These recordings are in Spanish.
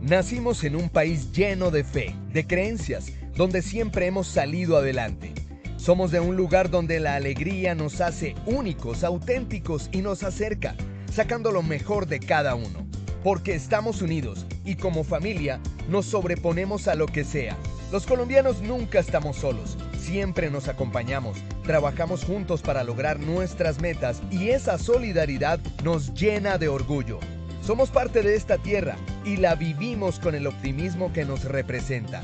Nacimos en un país lleno de fe, de creencias, donde siempre hemos salido adelante. Somos de un lugar donde la alegría nos hace únicos, auténticos y nos acerca, sacando lo mejor de cada uno. Porque estamos unidos y como familia nos sobreponemos a lo que sea. Los colombianos nunca estamos solos, siempre nos acompañamos, trabajamos juntos para lograr nuestras metas y esa solidaridad nos llena de orgullo. Somos parte de esta tierra y la vivimos con el optimismo que nos representa.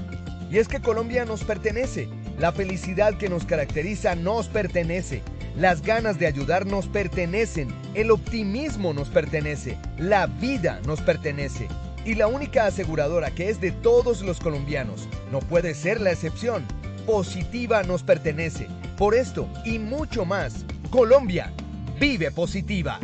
Y es que Colombia nos pertenece, la felicidad que nos caracteriza nos pertenece, las ganas de ayudar nos pertenecen, el optimismo nos pertenece, la vida nos pertenece. Y la única aseguradora que es de todos los colombianos, no puede ser la excepción, Positiva nos pertenece. Por esto y mucho más, Colombia vive positiva.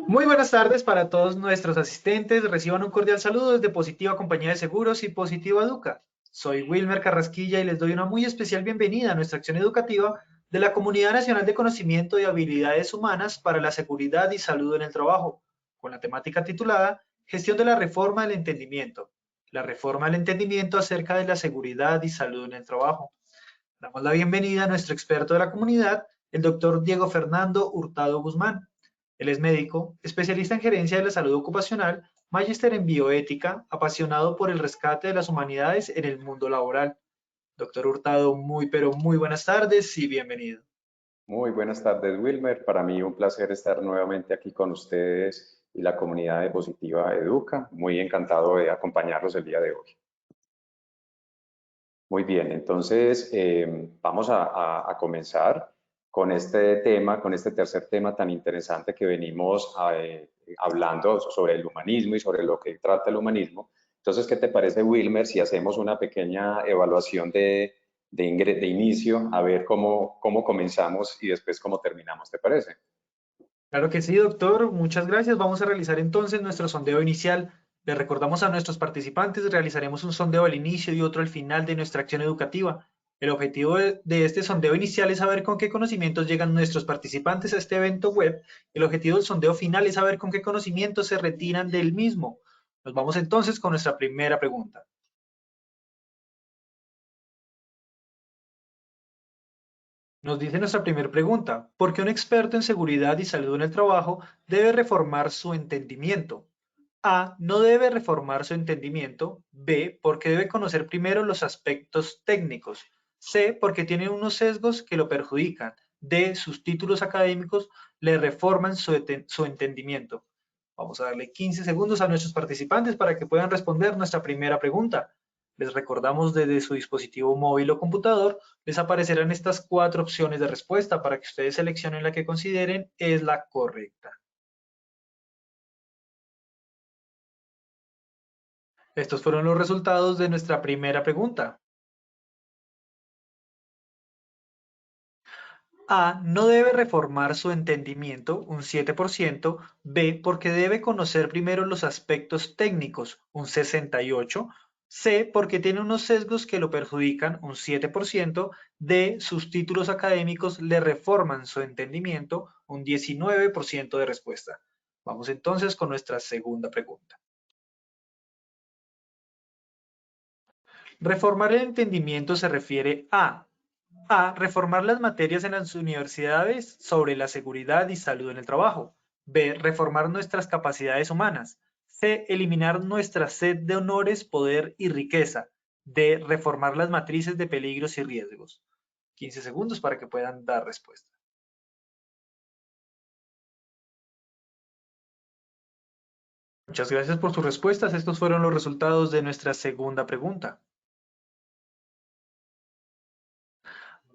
Muy buenas tardes para todos nuestros asistentes. Reciban un cordial saludo desde Positiva Compañía de Seguros y Positiva Educa. Soy Wilmer Carrasquilla y les doy una muy especial bienvenida a nuestra acción educativa de la Comunidad Nacional de Conocimiento y Habilidades Humanas para la Seguridad y Salud en el Trabajo, con la temática titulada Gestión de la Reforma del Entendimiento. La reforma del entendimiento acerca de la seguridad y salud en el trabajo. Damos la bienvenida a nuestro experto de la comunidad, el doctor Diego Fernando Hurtado Guzmán. Él es médico, especialista en gerencia de la salud ocupacional, magíster en bioética, apasionado por el rescate de las humanidades en el mundo laboral. Doctor Hurtado, muy buenas tardes y bienvenido. Muy buenas tardes, Wilmer. Para mí un placer estar nuevamente aquí con ustedes y la comunidad de Positiva Educa. Muy encantado de acompañarlos el día de hoy. Muy bien, entonces vamos a comenzar con este tema, con este tercer tema tan interesante que venimos hablando sobre el humanismo y sobre lo que trata el humanismo. Entonces, ¿qué te parece, Wilmer, si hacemos una pequeña evaluación de inicio, a ver cómo comenzamos y después cómo terminamos? ¿Te parece? Claro que sí, doctor. Muchas gracias. Vamos a realizar entonces nuestro sondeo inicial. Le recordamos a nuestros participantes, realizaremos un sondeo al inicio y otro al final de nuestra acción educativa. El objetivo de este sondeo inicial es saber con qué conocimientos llegan nuestros participantes a este evento web. El objetivo del sondeo final es saber con qué conocimientos se retiran del mismo. Nos vamos entonces con nuestra primera pregunta. Nos dice nuestra primera pregunta, ¿por qué un experto en seguridad y salud en el trabajo debe reformar su entendimiento? A, no debe reformar su entendimiento. B, porque debe conocer primero los aspectos técnicos. C, porque tiene unos sesgos que lo perjudican. D, sus títulos académicos le reforman su entendimiento. Vamos a darle 15 segundos a nuestros participantes para que puedan responder nuestra primera pregunta. Les recordamos desde su dispositivo móvil o computador, les aparecerán estas 4 opciones de respuesta para que ustedes seleccionen la que consideren es la correcta. Estos fueron los resultados de nuestra primera pregunta. A, no debe reformar su entendimiento, un 7%. B, porque debe conocer primero los aspectos técnicos, un 68%. C, porque tiene unos sesgos que lo perjudican, un 7%. D, sus títulos académicos le reforman su entendimiento, un 19% de respuesta. Vamos entonces con nuestra segunda pregunta. Reformar el entendimiento se refiere A. Reformar las materias en las universidades sobre la seguridad y salud en el trabajo. B. Reformar nuestras capacidades humanas. C. Eliminar nuestra sed de honores, poder y riqueza. D. Reformar las matrices de peligros y riesgos. 15 segundos para que puedan dar respuesta. Muchas gracias por sus respuestas. Estos fueron los resultados de nuestra segunda pregunta.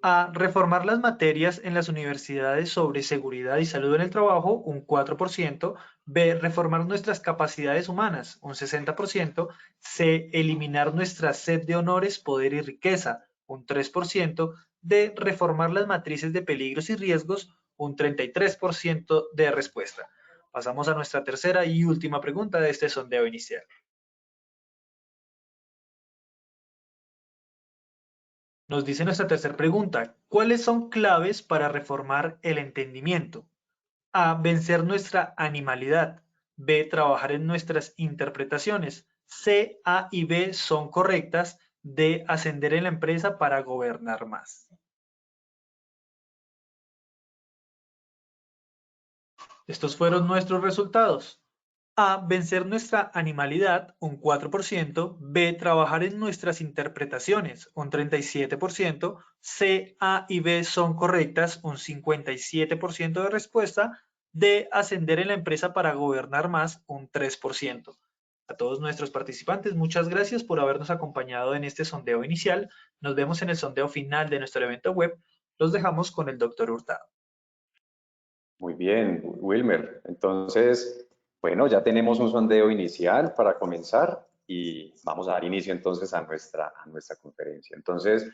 A. Reformar las materias en las universidades sobre seguridad y salud en el trabajo, un 4%. B. Reformar nuestras capacidades humanas, un 60%. C. Eliminar nuestra sed de honores, poder y riqueza, un 3%. D. Reformar las matrices de peligros y riesgos, un 33% de respuesta. Pasamos a nuestra tercera y última pregunta de este sondeo inicial. Nos dice nuestra tercera pregunta, ¿cuáles son claves para reformar el entendimiento? A, vencer nuestra animalidad. B, trabajar en nuestras interpretaciones. C, A y B son correctas. D, ascender en la empresa para gobernar más. Estos fueron nuestros resultados. A, vencer nuestra animalidad, un 4%. B, trabajar en nuestras interpretaciones, un 37%. C, A y B son correctas, un 57% de respuesta. D, ascender en la empresa para gobernar más, un 3%. A todos nuestros participantes, muchas gracias por habernos acompañado en este sondeo inicial. Nos vemos en el sondeo final de nuestro evento web. Los dejamos con el Dr. Hurtado. Muy bien, Wilmer. Entonces, bueno, ya tenemos un sondeo inicial para comenzar y vamos a dar inicio entonces a nuestra conferencia. Entonces,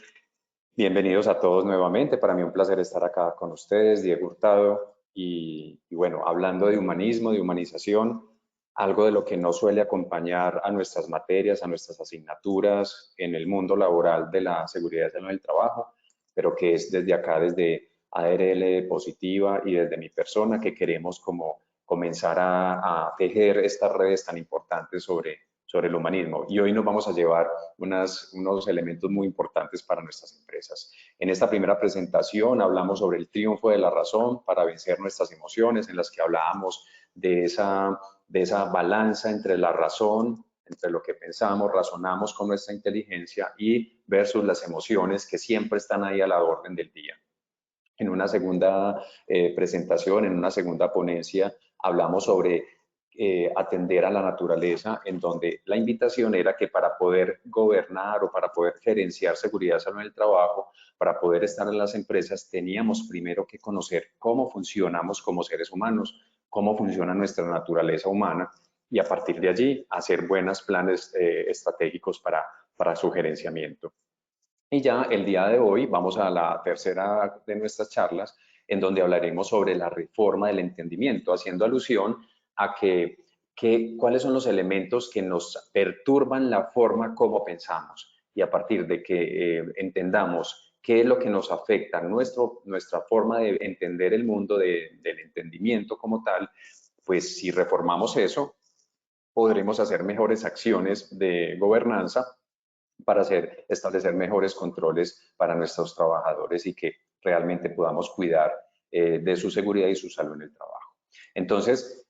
bienvenidos a todos nuevamente. Para mí un placer estar acá con ustedes, Diego Hurtado, y bueno, hablando de humanismo, de humanización, algo de lo que no suele acompañar a nuestras materias, a nuestras asignaturas en el mundo laboral de la seguridad y salud del trabajo, pero que es desde acá, desde ARL Positiva y desde mi persona, que queremos como comenzar a tejer estas redes tan importantes sobre el humanismo. Y hoy nos vamos a llevar unos elementos muy importantes para nuestras empresas. En esta primera presentación hablamos sobre el triunfo de la razón para vencer nuestras emociones, en las que hablábamos de esa balanza entre la razón, entre lo que pensamos, razonamos con nuestra inteligencia y versus las emociones que siempre están ahí a la orden del día. En una segunda presentación, en una segunda ponencia, hablamos sobre atender a la naturaleza, en donde la invitación era que para poder gobernar o para poder gerenciar seguridad y salud en el trabajo, para poder estar en las empresas, teníamos primero que conocer cómo funcionamos como seres humanos, cómo funciona nuestra naturaleza humana y a partir de allí hacer buenos planes estratégicos para su gerenciamiento. Y ya el día de hoy vamos a la tercera de nuestras charlas, en donde hablaremos sobre la reforma del entendimiento, haciendo alusión a cuáles son los elementos que nos perturban la forma como pensamos. Y a partir de que entendamos qué es lo que nos afecta nuestra forma de entender el mundo del entendimiento como tal, pues si reformamos eso, podremos hacer mejores acciones de gobernanza para establecer mejores controles para nuestros trabajadores y que realmente podamos cuidar de su seguridad y su salud en el trabajo. Entonces,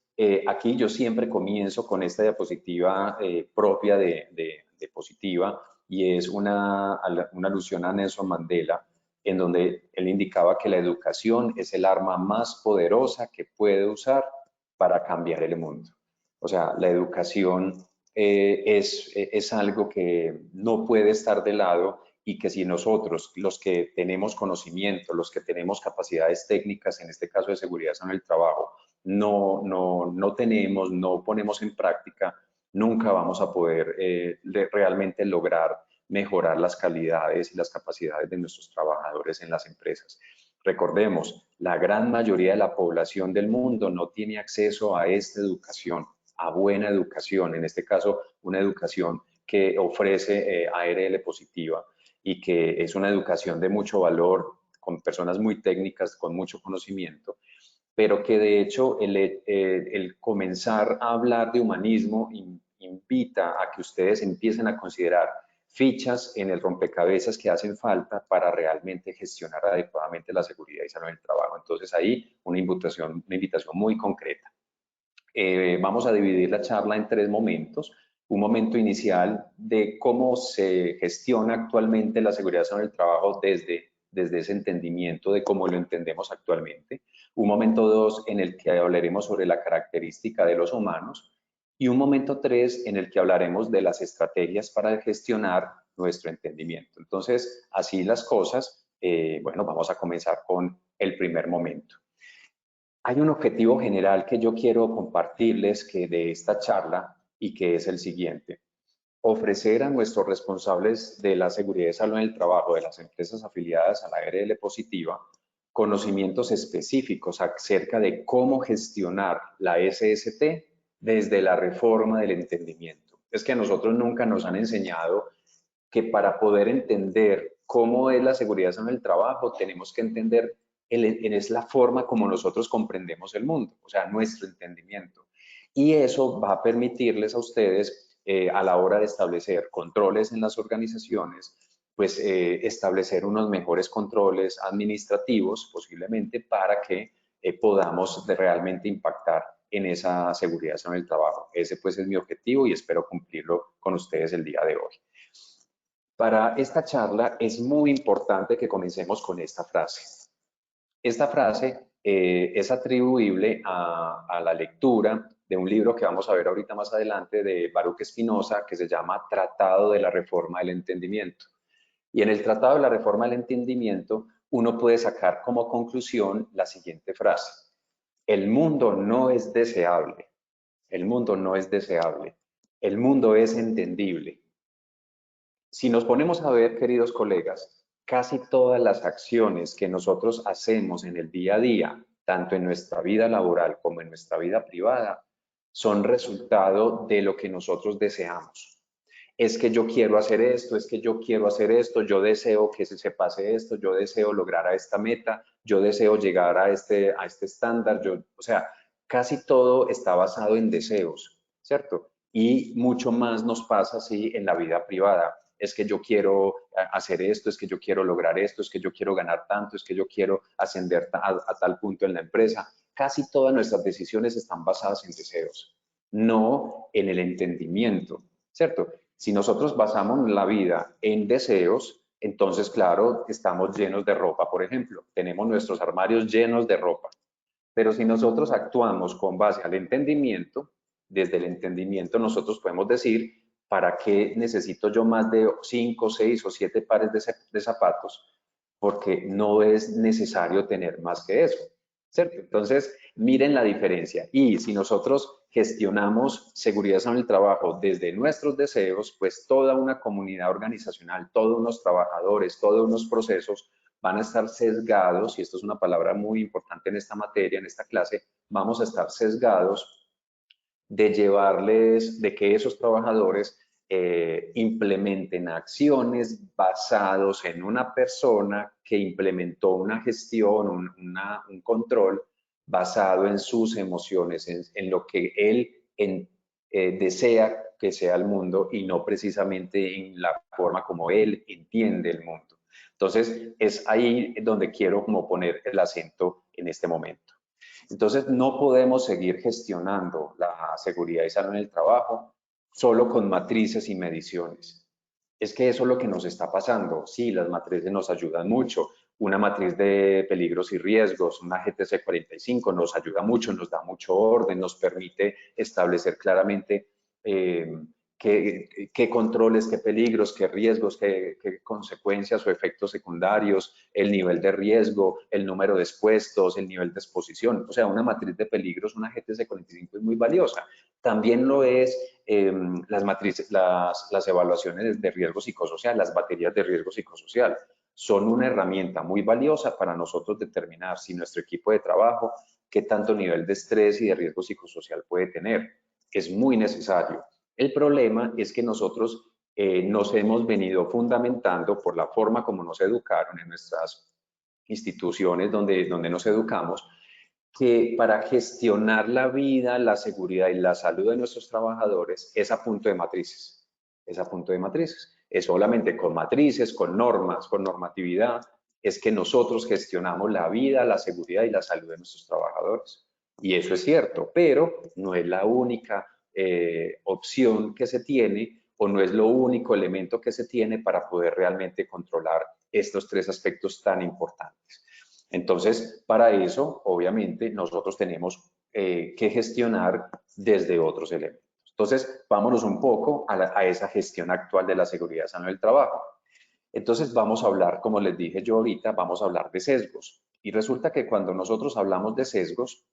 aquí yo siempre comienzo con esta diapositiva propia de Positiva y es una alusión a Nelson Mandela, en donde él indicaba que la educación es el arma más poderosa que puede usar para cambiar el mundo. O sea, la educación es algo que no puede estar de lado y que si nosotros, los que tenemos conocimiento, los que tenemos capacidades técnicas, en este caso de seguridad en el trabajo, no tenemos, no ponemos en práctica, nunca vamos a poder realmente lograr mejorar las calidades y las capacidades de nuestros trabajadores en las empresas. Recordemos, la gran mayoría de la población del mundo no tiene acceso a esta educación, a buena educación, en este caso una educación que ofrece ARL Positiva y que es una educación de mucho valor, con personas muy técnicas, con mucho conocimiento, pero que de hecho el comenzar a hablar de humanismo invita a que ustedes empiecen a considerar fichas en el rompecabezas que hacen falta para realmente gestionar adecuadamente la seguridad y salud del trabajo. Entonces ahí una invitación muy concreta. Vamos a dividir la charla en tres momentos. Un momento inicial de cómo se gestiona actualmente la seguridad en el trabajo desde ese entendimiento de cómo lo entendemos actualmente. Un momento dos en el que hablaremos sobre la característica de los humanos. Y un momento tres en el que hablaremos de las estrategias para gestionar nuestro entendimiento. Entonces, así las cosas, bueno, vamos a comenzar con el primer momento. Hay un objetivo general que yo quiero compartirles de esta charla y que es el siguiente. Ofrecer a nuestros responsables de la seguridad y salud en el trabajo de las empresas afiliadas a la ARL Positiva conocimientos específicos acerca de cómo gestionar la SST desde la reforma del entendimiento. Es que a nosotros nunca nos han enseñado que para poder entender cómo es la seguridad en el trabajo tenemos que entender es la forma como nosotros comprendemos el mundo, o sea, nuestro entendimiento. Y eso va a permitirles a ustedes, a la hora de establecer controles en las organizaciones, pues establecer unos mejores controles administrativos posiblemente para que podamos realmente impactar en esa seguridad en el trabajo. Ese pues es mi objetivo y espero cumplirlo con ustedes el día de hoy. Para esta charla es muy importante que comencemos con esta frase. Esta frase es atribuible a la lectura de un libro que vamos a ver ahorita más adelante de Baruch Spinoza que se llama Tratado de la Reforma del Entendimiento. Y en el Tratado de la Reforma del Entendimiento uno puede sacar como conclusión la siguiente frase. El mundo no es deseable. El mundo no es deseable. El mundo es entendible. Si nos ponemos a ver, queridos colegas, casi todas las acciones que nosotros hacemos en el día a día, tanto en nuestra vida laboral como en nuestra vida privada, son resultado de lo que nosotros deseamos. Es que yo quiero hacer esto, es que yo quiero hacer esto, yo deseo que se pase esto, yo deseo lograr a esta meta, yo deseo llegar a este estándar, o sea, casi todo está basado en deseos, ¿cierto? Y mucho más nos pasa así en la vida privada. Es que yo quiero hacer esto, es que yo quiero lograr esto, es que yo quiero ganar tanto, es que yo quiero ascender a tal punto en la empresa. Casi todas nuestras decisiones están basadas en deseos, no en el entendimiento, ¿cierto? Si nosotros basamos la vida en deseos, entonces, claro, estamos llenos de ropa, por ejemplo. Tenemos nuestros armarios llenos de ropa. Pero si nosotros actuamos con base al entendimiento, desde el entendimiento nosotros podemos decir, ¿para qué necesito yo más de 5, 6 o 7 pares de zapatos? Porque no es necesario tener más que eso, ¿cierto? Entonces, miren la diferencia. Y si nosotros gestionamos seguridad en el trabajo desde nuestros deseos, pues toda una comunidad organizacional, todos unos trabajadores, todos unos procesos van a estar sesgados, y esto es una palabra muy importante en esta materia, en esta clase, vamos a estar sesgados de llevarles, de que esos trabajadores implementen acciones basados en una persona que implementó una gestión, un control basado en sus emociones, en lo que él desea que sea el mundo y no precisamente en la forma como él entiende el mundo. Entonces, es ahí donde quiero como poner el acento en este momento. Entonces, no podemos seguir gestionando la seguridad y salud en el trabajo solo con matrices y mediciones. Es que eso es lo que nos está pasando. Sí, las matrices nos ayudan mucho. Una matriz de peligros y riesgos, una GTC 45, nos ayuda mucho, nos da mucho orden, nos permite establecer claramente qué controles, qué peligros, qué riesgos, qué consecuencias o efectos secundarios, el nivel de riesgo, el número de expuestos, el nivel de exposición. O sea, una matriz de peligros, una GTC 45 es muy valiosa. También lo es las matrices, las evaluaciones de riesgo psicosocial, las baterías de riesgo psicosocial. Son una herramienta muy valiosa para nosotros determinar si nuestro equipo de trabajo, qué tanto nivel de estrés y de riesgo psicosocial puede tener. Es muy necesario. El problema es que nosotros nos hemos venido fundamentando por la forma como nos educaron en nuestras instituciones donde nos educamos, que para gestionar la vida, la seguridad y la salud de nuestros trabajadores es a punto de matrices. Es a punto de matrices. Es solamente con matrices, con normas, con normatividad, es que nosotros gestionamos la vida, la seguridad y la salud de nuestros trabajadores. Y eso es cierto, pero no es la única opción que se tiene o no es lo único elemento que se tiene para poder realmente controlar estos tres aspectos tan importantes. Entonces, para eso, obviamente, nosotros tenemos que gestionar desde otros elementos. Entonces, vámonos un poco a esa gestión actual de la seguridad sana del trabajo. Entonces, vamos a hablar, como les dije yo ahorita, vamos a hablar de sesgos. Y resulta que cuando nosotros hablamos de sesgos,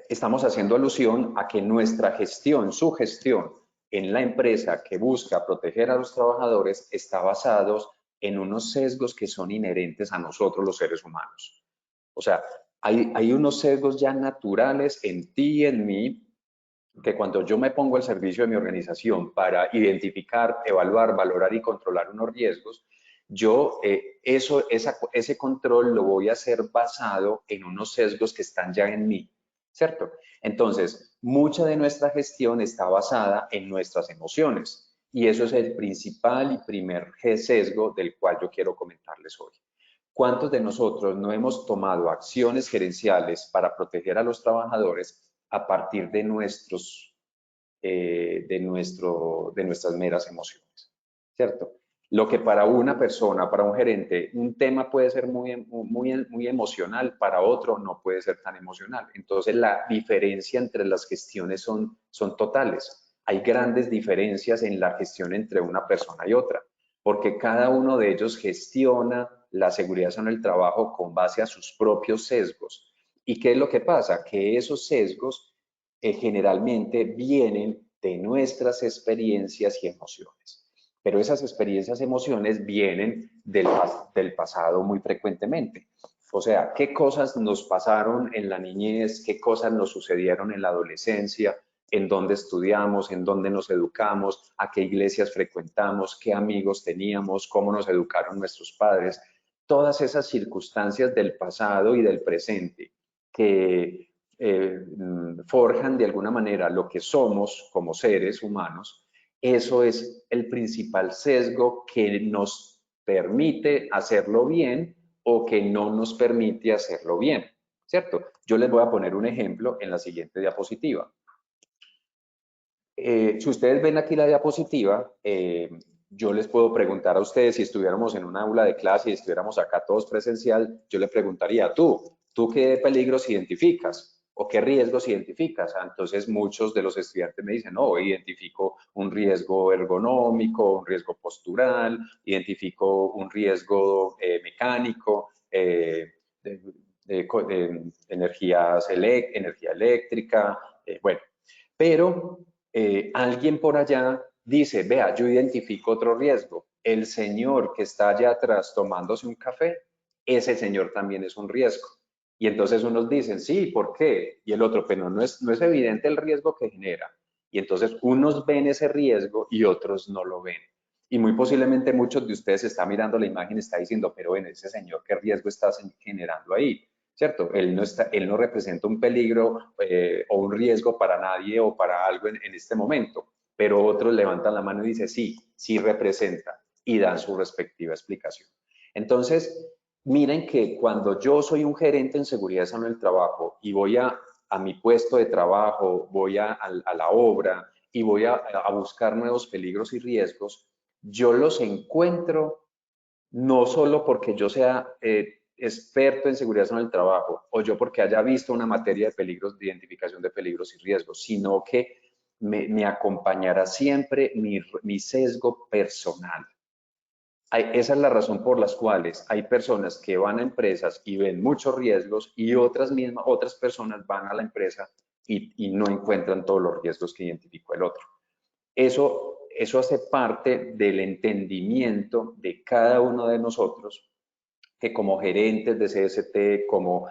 estamos haciendo alusión a que nuestra gestión, su gestión en la empresa que busca proteger a los trabajadores está basados en unos sesgos que son inherentes a nosotros los seres humanos. O sea, hay unos sesgos ya naturales en ti y en mí que cuando yo me pongo al servicio de mi organización para identificar, evaluar, valorar y controlar unos riesgos, yo ese control lo voy a hacer basado en unos sesgos que están ya en mí, ¿cierto? Entonces, mucha de nuestra gestión está basada en nuestras emociones y eso es el principal y primer sesgo del cual yo quiero comentarles hoy. ¿Cuántos de nosotros no hemos tomado acciones gerenciales para proteger a los trabajadores a partir de nuestras meras emociones? ¿Cierto? Lo que para una persona, para un gerente, un tema puede ser muy emocional, para otro no puede ser tan emocional. Entonces, la diferencia entre las gestiones son totales. Hay grandes diferencias en la gestión entre una persona y otra, porque cada uno de ellos gestiona la seguridad en el trabajo con base a sus propios sesgos. ¿Y qué es lo que pasa? Que esos sesgos generalmente vienen de nuestras experiencias y emociones. Pero esas experiencias y emociones vienen del pasado muy frecuentemente. O sea, qué cosas nos pasaron en la niñez, qué cosas nos sucedieron en la adolescencia, en dónde estudiamos, en dónde nos educamos, a qué iglesias frecuentamos, qué amigos teníamos, cómo nos educaron nuestros padres. Todas esas circunstancias del pasado y del presente que forjan de alguna manera lo que somos como seres humanos, eso es el principal sesgo que nos permite hacerlo bien o que no nos permite hacerlo bien, ¿cierto? Yo les voy a poner un ejemplo en la siguiente diapositiva. Si ustedes ven aquí la diapositiva, yo les puedo preguntar a ustedes, si estuviéramos en un aula de clase y estuviéramos acá todos presencial, yo le preguntaría, ¿tú qué peligros identificas? ¿O qué riesgos identificas? Entonces muchos de los estudiantes me dicen, no, identifico un riesgo ergonómico, un riesgo postural, identifico un riesgo mecánico, de energía eléctrica, bueno, pero alguien por allá dice, vea, yo identifico otro riesgo. El señor que está allá atrás tomándose un café, ese señor también es un riesgo. Y entonces unos dicen, sí, ¿por qué? Y el otro, pero no es evidente el riesgo que genera. Y entonces unos ven ese riesgo y otros no lo ven. Y muy posiblemente muchos de ustedes están mirando la imagen y están diciendo, pero bueno, ese señor, ¿qué riesgo está generando ahí? ¿Cierto? Él no representa un peligro o un riesgo para nadie o para algo en este momento, pero otros levantan la mano y dicen, sí, sí representa y dan su respectiva explicación. Entonces, miren que cuando yo soy un gerente en seguridad sano del trabajo y voy a mi puesto de trabajo, voy a la obra y voy a buscar nuevos peligros y riesgos, yo los encuentro no solo porque yo sea experto en seguridad en el trabajo o yo porque haya visto una materia de peligros, de identificación de peligros y riesgos, sino que me acompañará siempre mi sesgo personal. Esa es la razón por las cuales hay personas que van a empresas y ven muchos riesgos y otras personas van a la empresa y no encuentran todos los riesgos que identificó el otro. Eso hace parte del entendimiento de cada uno de nosotros, que como gerentes de CST, como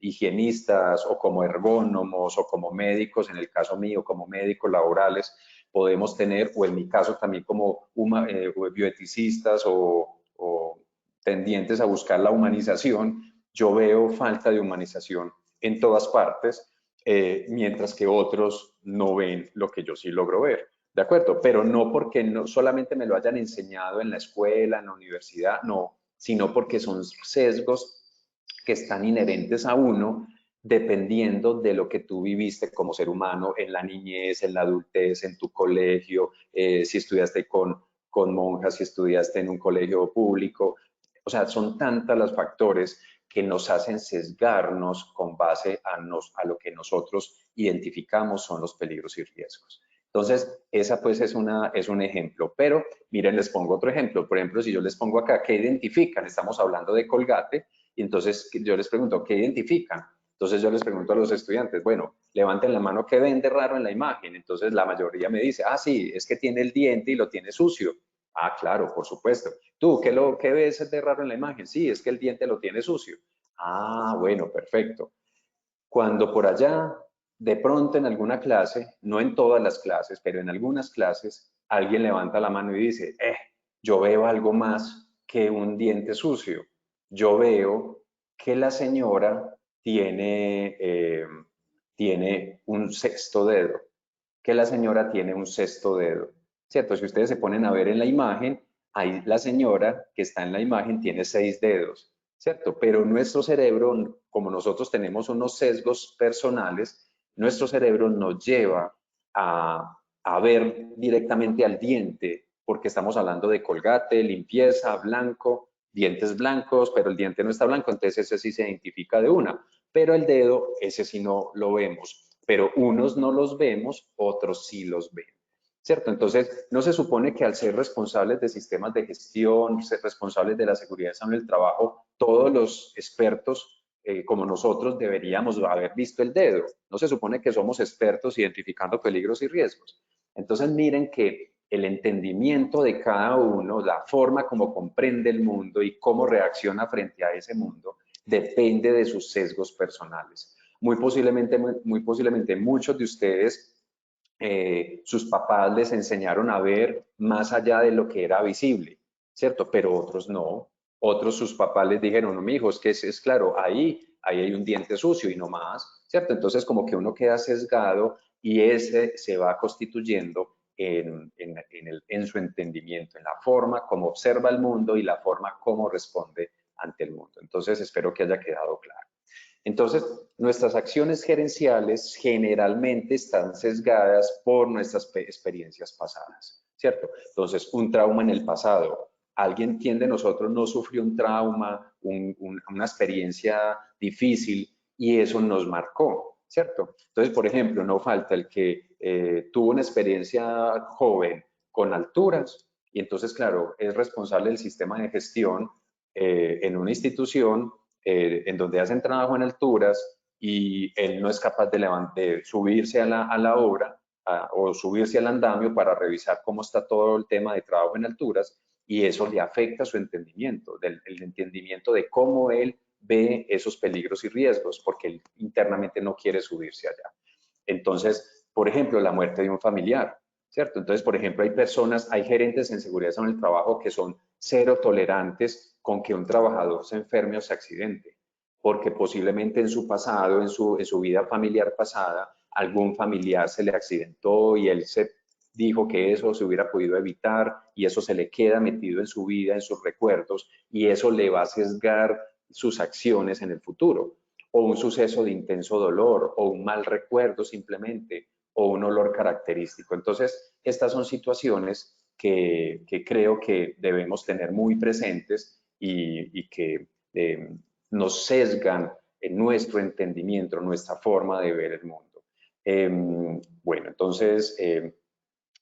higienistas o como ergónomos o como médicos, en el caso mío, como médicos laborales, podemos tener, o en mi caso también como bioeticistas o tendientes a buscar la humanización, yo veo falta de humanización en todas partes, mientras que otros no ven lo que yo sí logro ver. ¿De acuerdo? Pero no porque no solamente me lo hayan enseñado en la escuela, en la universidad, no, sino porque son sesgos que están inherentes a uno dependiendo de lo que tú viviste como ser humano en la niñez, en la adultez, en tu colegio, si estudiaste con monjas, si estudiaste en un colegio público. O sea, son tantos los factores que nos hacen sesgarnos con base a lo que nosotros identificamos son los peligros y riesgos. Entonces, esa pues es un ejemplo, pero miren, les pongo otro ejemplo. Por ejemplo, si yo les pongo acá, ¿qué identifican? Estamos hablando de Colgate, y entonces yo les pregunto, ¿qué identifican? Entonces yo les pregunto a los estudiantes, bueno, levanten la mano, ¿qué ven de raro en la imagen? Entonces la mayoría me dice, ah, sí, es que tiene el diente y lo tiene sucio. Ah, claro, por supuesto. ¿Tú qué ves de raro en la imagen? Sí, es que el diente lo tiene sucio. Ah, bueno, perfecto. Cuando por allá, de pronto en alguna clase, no en todas las clases, pero en algunas clases, alguien levanta la mano y dice, yo veo algo más que un diente sucio. Yo veo que la señora tiene un sexto dedo, que la señora tiene un sexto dedo, ¿cierto? Si ustedes se ponen a ver en la imagen, ahí la señora que está en la imagen tiene 6 dedos, ¿cierto? Pero nuestro cerebro, como nosotros tenemos unos sesgos personales, nuestro cerebro nos lleva a ver directamente al diente, porque estamos hablando de colgate, limpieza, blanco, dientes blancos, pero el diente no está blanco, entonces ese sí se identifica de una. Pero el dedo, ese sí no lo vemos, pero unos no los vemos, otros sí los ven. ¿Cierto? Entonces, no se supone que al ser responsables de sistemas de gestión, ser responsables de la seguridad en el trabajo, todos los expertos como nosotros deberíamos haber visto el dedo. No se supone que somos expertos identificando peligros y riesgos. Entonces, miren que el entendimiento de cada uno, la forma como comprende el mundo y cómo reacciona frente a ese mundo, depende de sus sesgos personales. Muy posiblemente muchos de ustedes sus papás les enseñaron a ver más allá de lo que era visible, ¿cierto? Pero otros no. Otros sus papás les dijeron, no, mi hijo, es que es claro, ahí hay un diente sucio y no más, ¿cierto? Entonces como que uno queda sesgado y ese se va constituyendo en su entendimiento, en la forma como observa el mundo y la forma como responde ante el mundo. Entonces espero que haya quedado claro. Entonces, nuestras acciones gerenciales generalmente están sesgadas por nuestras experiencias pasadas, ¿cierto? Entonces, un trauma en el pasado. Alguien, ¿quién de nosotros no sufrió un trauma, una experiencia difícil y eso nos marcó, ¿cierto? Entonces, por ejemplo, no falta el que tuvo una experiencia joven con alturas y entonces, claro, es responsable del sistema de gestión en una institución en donde hacen trabajo en alturas y él no es capaz de subirse a la obra o subirse al andamio para revisar cómo está todo el tema de trabajo en alturas y eso le afecta su entendimiento, el entendimiento de cómo él ve esos peligros y riesgos, porque él internamente no quiere subirse allá. Entonces, por ejemplo, la muerte de un familiar, ¿cierto? Entonces, por ejemplo, hay gerentes en seguridad en el trabajo que son cero tolerantes con que un trabajador se enferme o se accidente, porque posiblemente en su pasado, en su vida familiar pasada, algún familiar se le accidentó y él se dijo que eso se hubiera podido evitar y eso se le queda metido en su vida, en sus recuerdos y eso le va a sesgar sus acciones en el futuro. O un suceso de intenso dolor o un mal recuerdo simplemente o un olor característico. Entonces, estas son situaciones que creo que debemos tener muy presentes y que nos sesgan en nuestro entendimiento, nuestra forma de ver el mundo. Bueno, entonces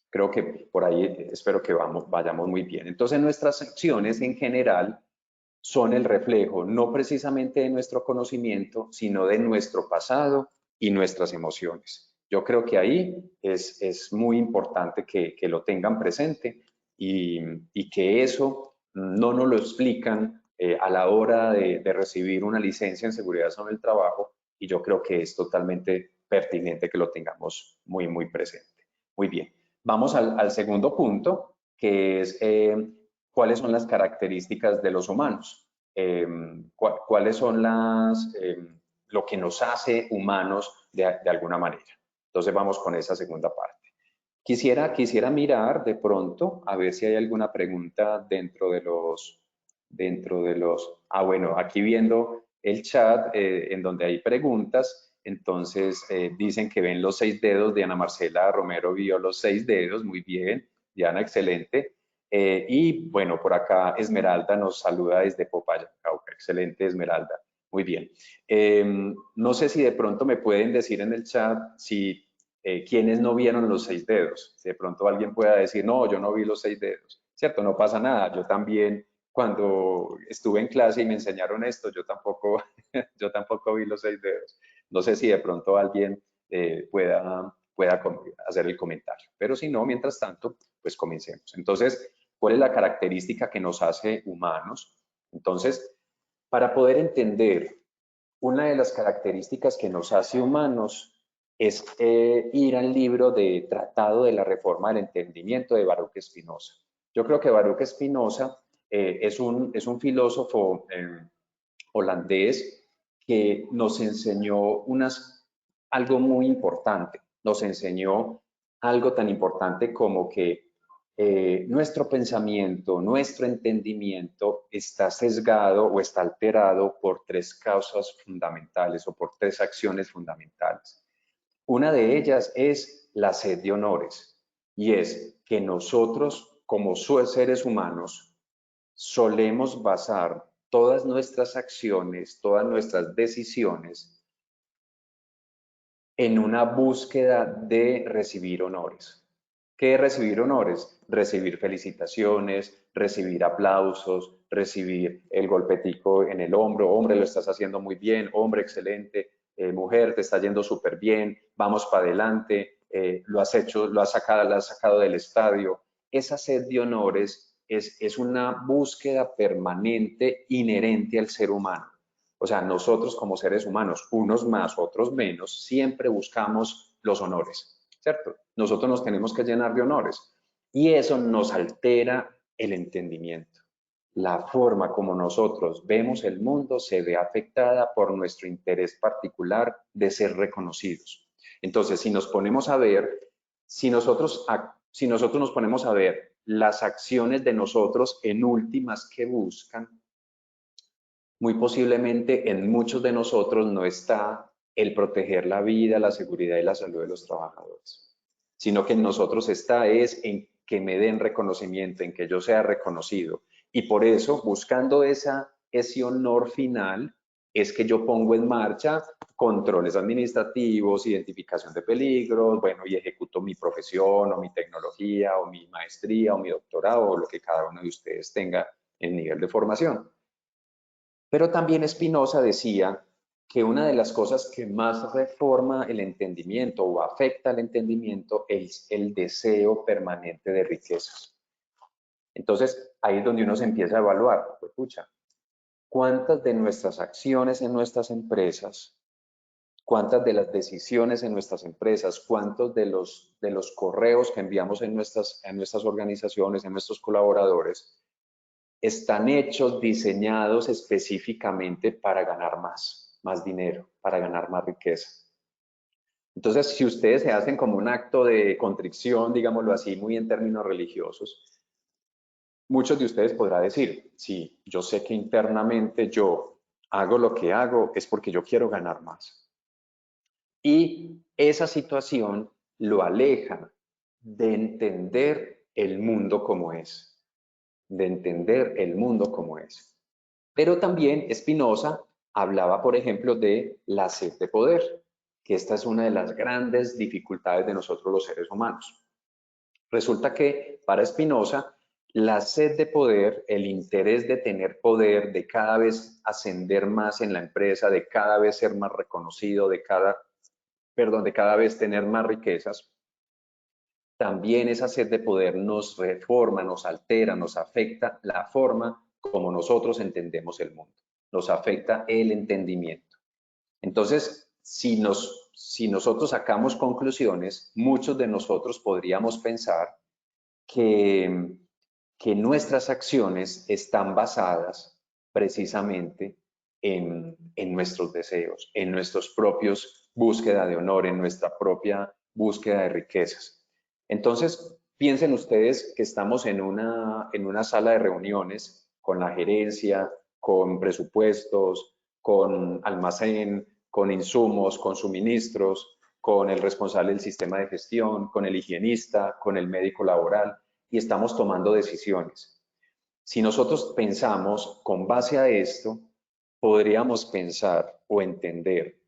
creo que por ahí espero que vayamos muy bien. Entonces nuestras acciones en general son el reflejo no precisamente de nuestro conocimiento, sino de nuestro pasado y nuestras emociones. Yo creo que ahí es muy importante que lo tengan presente y que eso no nos lo explican a la hora de recibir una licencia en seguridad sobre el trabajo y yo creo que es totalmente pertinente que lo tengamos muy presente. Muy bien, vamos al segundo punto, que es cuáles son las características de los humanos, cuáles son lo que nos hace humanos de alguna manera. Entonces vamos con esa segunda parte. Quisiera mirar de pronto a ver si hay alguna pregunta bueno, aquí viendo el chat en donde hay preguntas, entonces dicen que ven los 6 dedos. Diana Marcela Romero vio los 6 dedos, muy bien, Diana, excelente. Y bueno, por acá Esmeralda nos saluda desde Popayán, Cauca, excelente Esmeralda, muy bien. No sé si de pronto me pueden decir en el chat si ¿quiénes no vieron los 6 dedos? Si de pronto alguien pueda decir, no, yo no vi los 6 dedos, ¿cierto? No pasa nada. Yo también, cuando estuve en clase y me enseñaron esto, yo tampoco, yo tampoco vi los 6 dedos. No sé si de pronto alguien pueda hacer el comentario. Pero si no, mientras tanto, pues comencemos. Entonces, ¿cuál es la característica que nos hace humanos? Entonces, para poder entender una de las características que nos hace humanos es ir al libro de Tratado de la Reforma del Entendimiento de Baruch Spinoza. Yo creo que Baruch Spinoza es un filósofo holandés que nos enseñó algo muy importante. Nos enseñó algo tan importante como que nuestro pensamiento, nuestro entendimiento está sesgado o está alterado por tres causas fundamentales o por tres acciones fundamentales. Una de ellas es la sed de honores, y es que nosotros, como seres humanos, solemos basar todas nuestras acciones, todas nuestras decisiones en una búsqueda de recibir honores. ¿Qué es recibir honores? Recibir felicitaciones, recibir aplausos, recibir el golpetico en el hombro, hombre, lo estás haciendo muy bien, hombre, excelente, mujer, te está yendo súper bien, vamos para adelante, lo has hecho, lo has sacado del estadio. Esa sed de honores es una búsqueda permanente inherente al ser humano. O sea, nosotros como seres humanos, unos más, otros menos, siempre buscamos los honores, ¿cierto? Nosotros nos tenemos que llenar de honores y eso nos altera el entendimiento. La forma como nosotros vemos el mundo se ve afectada por nuestro interés particular de ser reconocidos. Entonces, si nos ponemos a ver, si nosotros nos ponemos a ver las acciones de nosotros en últimas que buscan, muy posiblemente en muchos de nosotros no está el proteger la vida, la seguridad y la salud de los trabajadores, sino que en nosotros está en que me den reconocimiento, en que yo sea reconocido. Y por eso, buscando ese honor final, es que yo pongo en marcha controles administrativos, identificación de peligros, bueno, y ejecuto mi profesión o mi tecnología o mi maestría o mi doctorado o lo que cada uno de ustedes tenga en nivel de formación. Pero también Spinoza decía que una de las cosas que más reforma el entendimiento o afecta al entendimiento es el deseo permanente de riquezas. Entonces, ahí es donde uno se empieza a evaluar, pues, pucha, ¿cuántas de nuestras acciones en nuestras empresas, cuántas de las decisiones en nuestras empresas, cuántos de los correos que enviamos en nuestras organizaciones, en nuestros colaboradores, están hechos, diseñados específicamente para ganar más dinero, para ganar más riqueza? Entonces, si ustedes se hacen como un acto de contrición, digámoslo así, muy en términos religiosos, muchos de ustedes podrán decir, sí, yo sé que internamente yo hago lo que hago es porque yo quiero ganar más. Y esa situación lo aleja de entender el mundo como es, de entender el mundo como es. Pero también Spinoza hablaba, por ejemplo, de la sed de poder, que esta es una de las grandes dificultades de nosotros los seres humanos. Resulta que para Spinoza, la sed de poder, el interés de tener poder, de cada vez ascender más en la empresa, de cada vez ser más reconocido, de cada vez tener más riquezas, también esa sed de poder nos reforma, nos altera, nos afecta la forma como nosotros entendemos el mundo, nos afecta el entendimiento. Entonces, si nosotros sacamos conclusiones, muchos de nosotros podríamos pensar que nuestras acciones están basadas precisamente en nuestros deseos, en nuestros propios búsqueda de honor, en nuestra propia búsqueda de riquezas. Entonces, piensen ustedes que estamos en una sala de reuniones con la gerencia, con presupuestos, con almacén, con insumos, con suministros, con el responsable del sistema de gestión, con el higienista, con el médico laboral, y estamos tomando decisiones. Si nosotros pensamos con base a esto, podríamos pensar o entender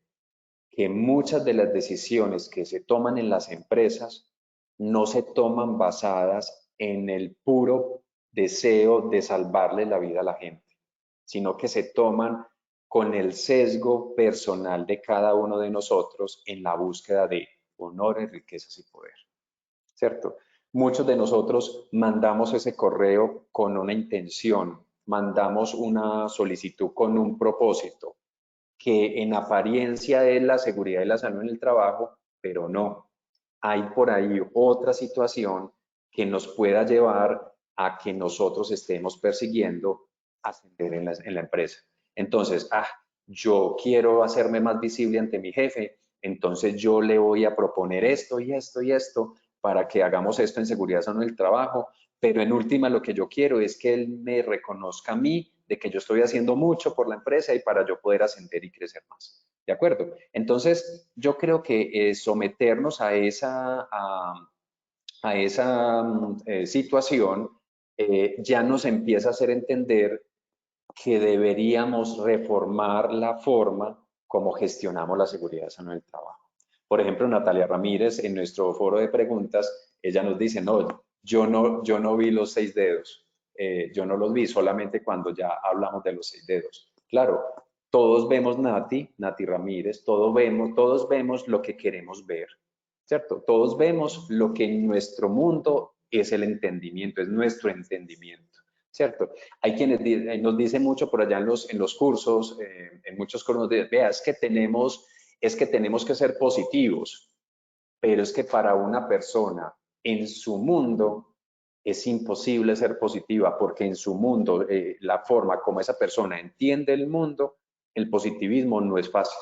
que muchas de las decisiones que se toman en las empresas no se toman basadas en el puro deseo de salvarle la vida a la gente, sino que se toman con el sesgo personal de cada uno de nosotros en la búsqueda de honores, riquezas y poder, ¿cierto? Muchos de nosotros mandamos ese correo con una intención, mandamos una solicitud con un propósito, que en apariencia es la seguridad y la salud en el trabajo, pero no. Hay por ahí otra situación que nos pueda llevar a que nosotros estemos persiguiendo ascender en la empresa. Entonces, yo quiero hacerme más visible ante mi jefe, entonces yo le voy a proponer esto y esto y esto para que hagamos esto en seguridad salud en el trabajo, pero en última lo que yo quiero es que él me reconozca a mí de que yo estoy haciendo mucho por la empresa y para yo poder ascender y crecer más. ¿De acuerdo? Entonces, yo creo que someternos a esa situación ya nos empieza a hacer entender que deberíamos reformar la forma como gestionamos la seguridad salud en el trabajo. Por ejemplo, Natalia Ramírez, en nuestro foro de preguntas, ella nos dice, no, yo no vi los 6 dedos, yo no los vi solamente cuando ya hablamos de los 6 dedos. Claro, todos vemos Nati Ramírez, todos vemos lo que queremos ver, ¿cierto? Todos vemos lo que en nuestro mundo es el entendimiento, es nuestro entendimiento, ¿cierto? Hay quienes nos dicen mucho por allá en los cursos, en muchos cursos, vea, es que tenemos que ser positivos, pero es que para una persona en su mundo es imposible ser positiva, porque en su mundo, la forma como esa persona entiende el mundo, el positivismo no es fácil,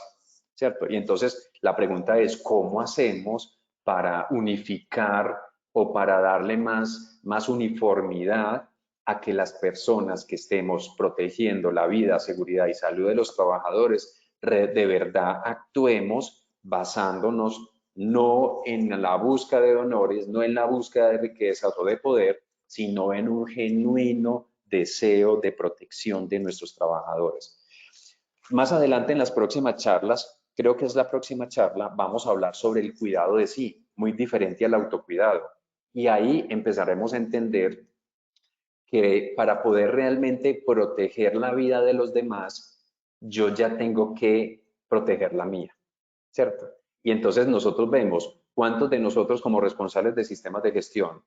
¿cierto? Y entonces la pregunta es, ¿cómo hacemos para unificar o para darle más uniformidad a que las personas que estemos protegiendo la vida, seguridad y salud de los trabajadores de verdad actuemos basándonos no en la búsqueda de honores, no en la búsqueda de riquezas o de poder, sino en un genuino deseo de protección de nuestros trabajadores? Más adelante en las próximas charlas, creo que es la próxima charla, vamos a hablar sobre el cuidado de sí, muy diferente al autocuidado. Y ahí empezaremos a entender que para poder realmente proteger la vida de los demás, yo ya tengo que proteger la mía, ¿cierto? Y entonces nosotros vemos cuántos de nosotros como responsables de sistemas de gestión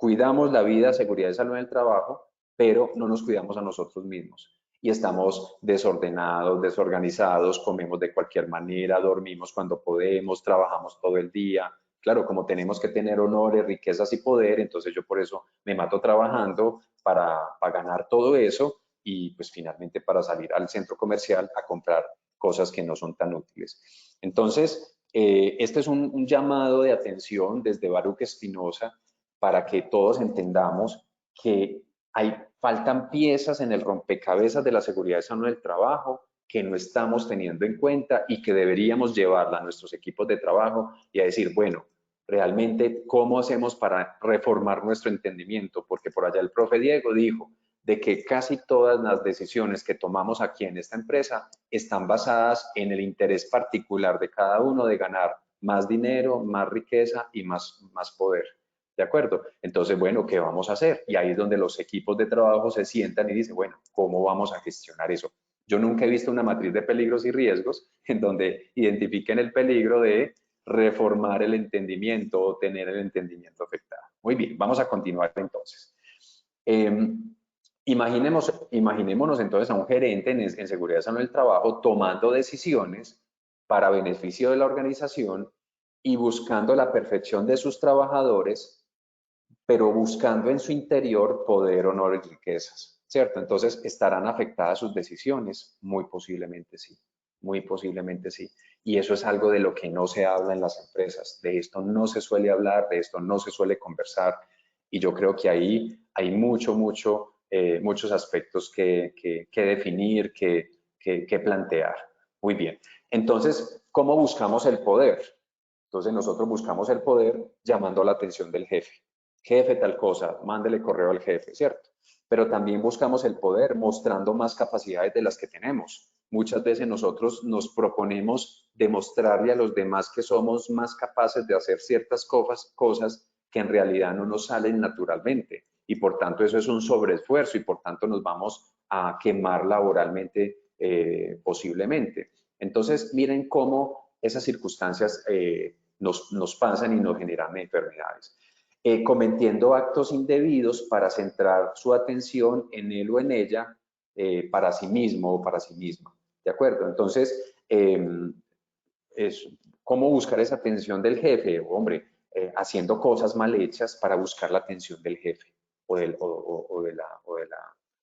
cuidamos la vida, seguridad y salud en el trabajo, pero no nos cuidamos a nosotros mismos. Y estamos desordenados, desorganizados, comemos de cualquier manera, dormimos cuando podemos, trabajamos todo el día. Claro, como tenemos que tener honores, riquezas y poder, entonces yo por eso me mato trabajando para ganar todo eso y pues finalmente para salir al centro comercial a comprar cosas que no son tan útiles. Entonces, este es un llamado de atención desde Baruch Spinoza para que todos entendamos que faltan piezas en el rompecabezas de la seguridad y salud del trabajo que no estamos teniendo en cuenta y que deberíamos llevarla a nuestros equipos de trabajo y a decir, bueno, realmente, ¿cómo hacemos para reformar nuestro entendimiento? Porque por allá el profe Diego dijo de que casi todas las decisiones que tomamos aquí en esta empresa están basadas en el interés particular de cada uno de ganar más dinero, más riqueza y más poder. ¿De acuerdo? Entonces, bueno, ¿qué vamos a hacer? Y ahí es donde los equipos de trabajo se sientan y dicen, bueno, ¿cómo vamos a gestionar eso? Yo nunca he visto una matriz de peligros y riesgos en donde identifiquen el peligro de reformar el entendimiento o tener el entendimiento afectado. Muy bien, vamos a continuar entonces. Imaginémonos entonces a un gerente en seguridad y salud del trabajo tomando decisiones para beneficio de la organización y buscando la perfección de sus trabajadores, pero buscando en su interior poder, honor y riquezas, ¿cierto? Entonces, ¿estarán afectadas sus decisiones? Muy posiblemente sí, muy posiblemente sí. Y eso es algo de lo que no se habla en las empresas, de esto no se suele hablar, de esto no se suele conversar, y yo creo que ahí hay muchos aspectos que definir, que plantear. Muy bien. Entonces, ¿cómo buscamos el poder? Entonces, nosotros buscamos el poder llamando la atención del jefe. Jefe, tal cosa, mándele correo al jefe, ¿cierto? Pero también buscamos el poder mostrando más capacidades de las que tenemos. Muchas veces nosotros nos proponemos demostrarle a los demás que somos más capaces de hacer ciertas cosas que en realidad no nos salen naturalmente. Y por tanto eso es un sobreesfuerzo y por tanto nos vamos a quemar laboralmente posiblemente. Entonces miren cómo esas circunstancias nos pasan y nos generan enfermedades. Cometiendo actos indebidos para centrar su atención en él o en ella para sí mismo o para sí misma. ¿De acuerdo? Entonces, ¿cómo buscar esa atención del jefe? Hombre, haciendo cosas mal hechas para buscar la atención del jefe de la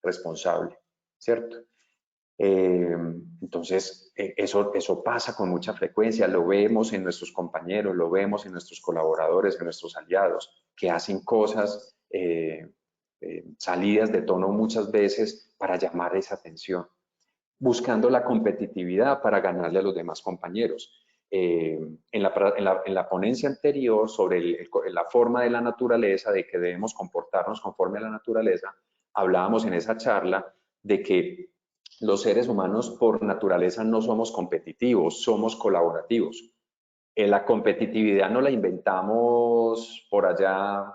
responsable, ¿cierto? Entonces, eso pasa con mucha frecuencia, lo vemos en nuestros compañeros, lo vemos en nuestros colaboradores, en nuestros aliados, que hacen cosas salidas de tono muchas veces para llamar esa atención, buscando la competitividad para ganarle a los demás compañeros. En la ponencia anterior sobre la forma de la naturaleza, de que debemos comportarnos conforme a la naturaleza, hablábamos en esa charla de que los seres humanos por naturaleza no somos competitivos, somos colaborativos. La competitividad no la inventamos por allá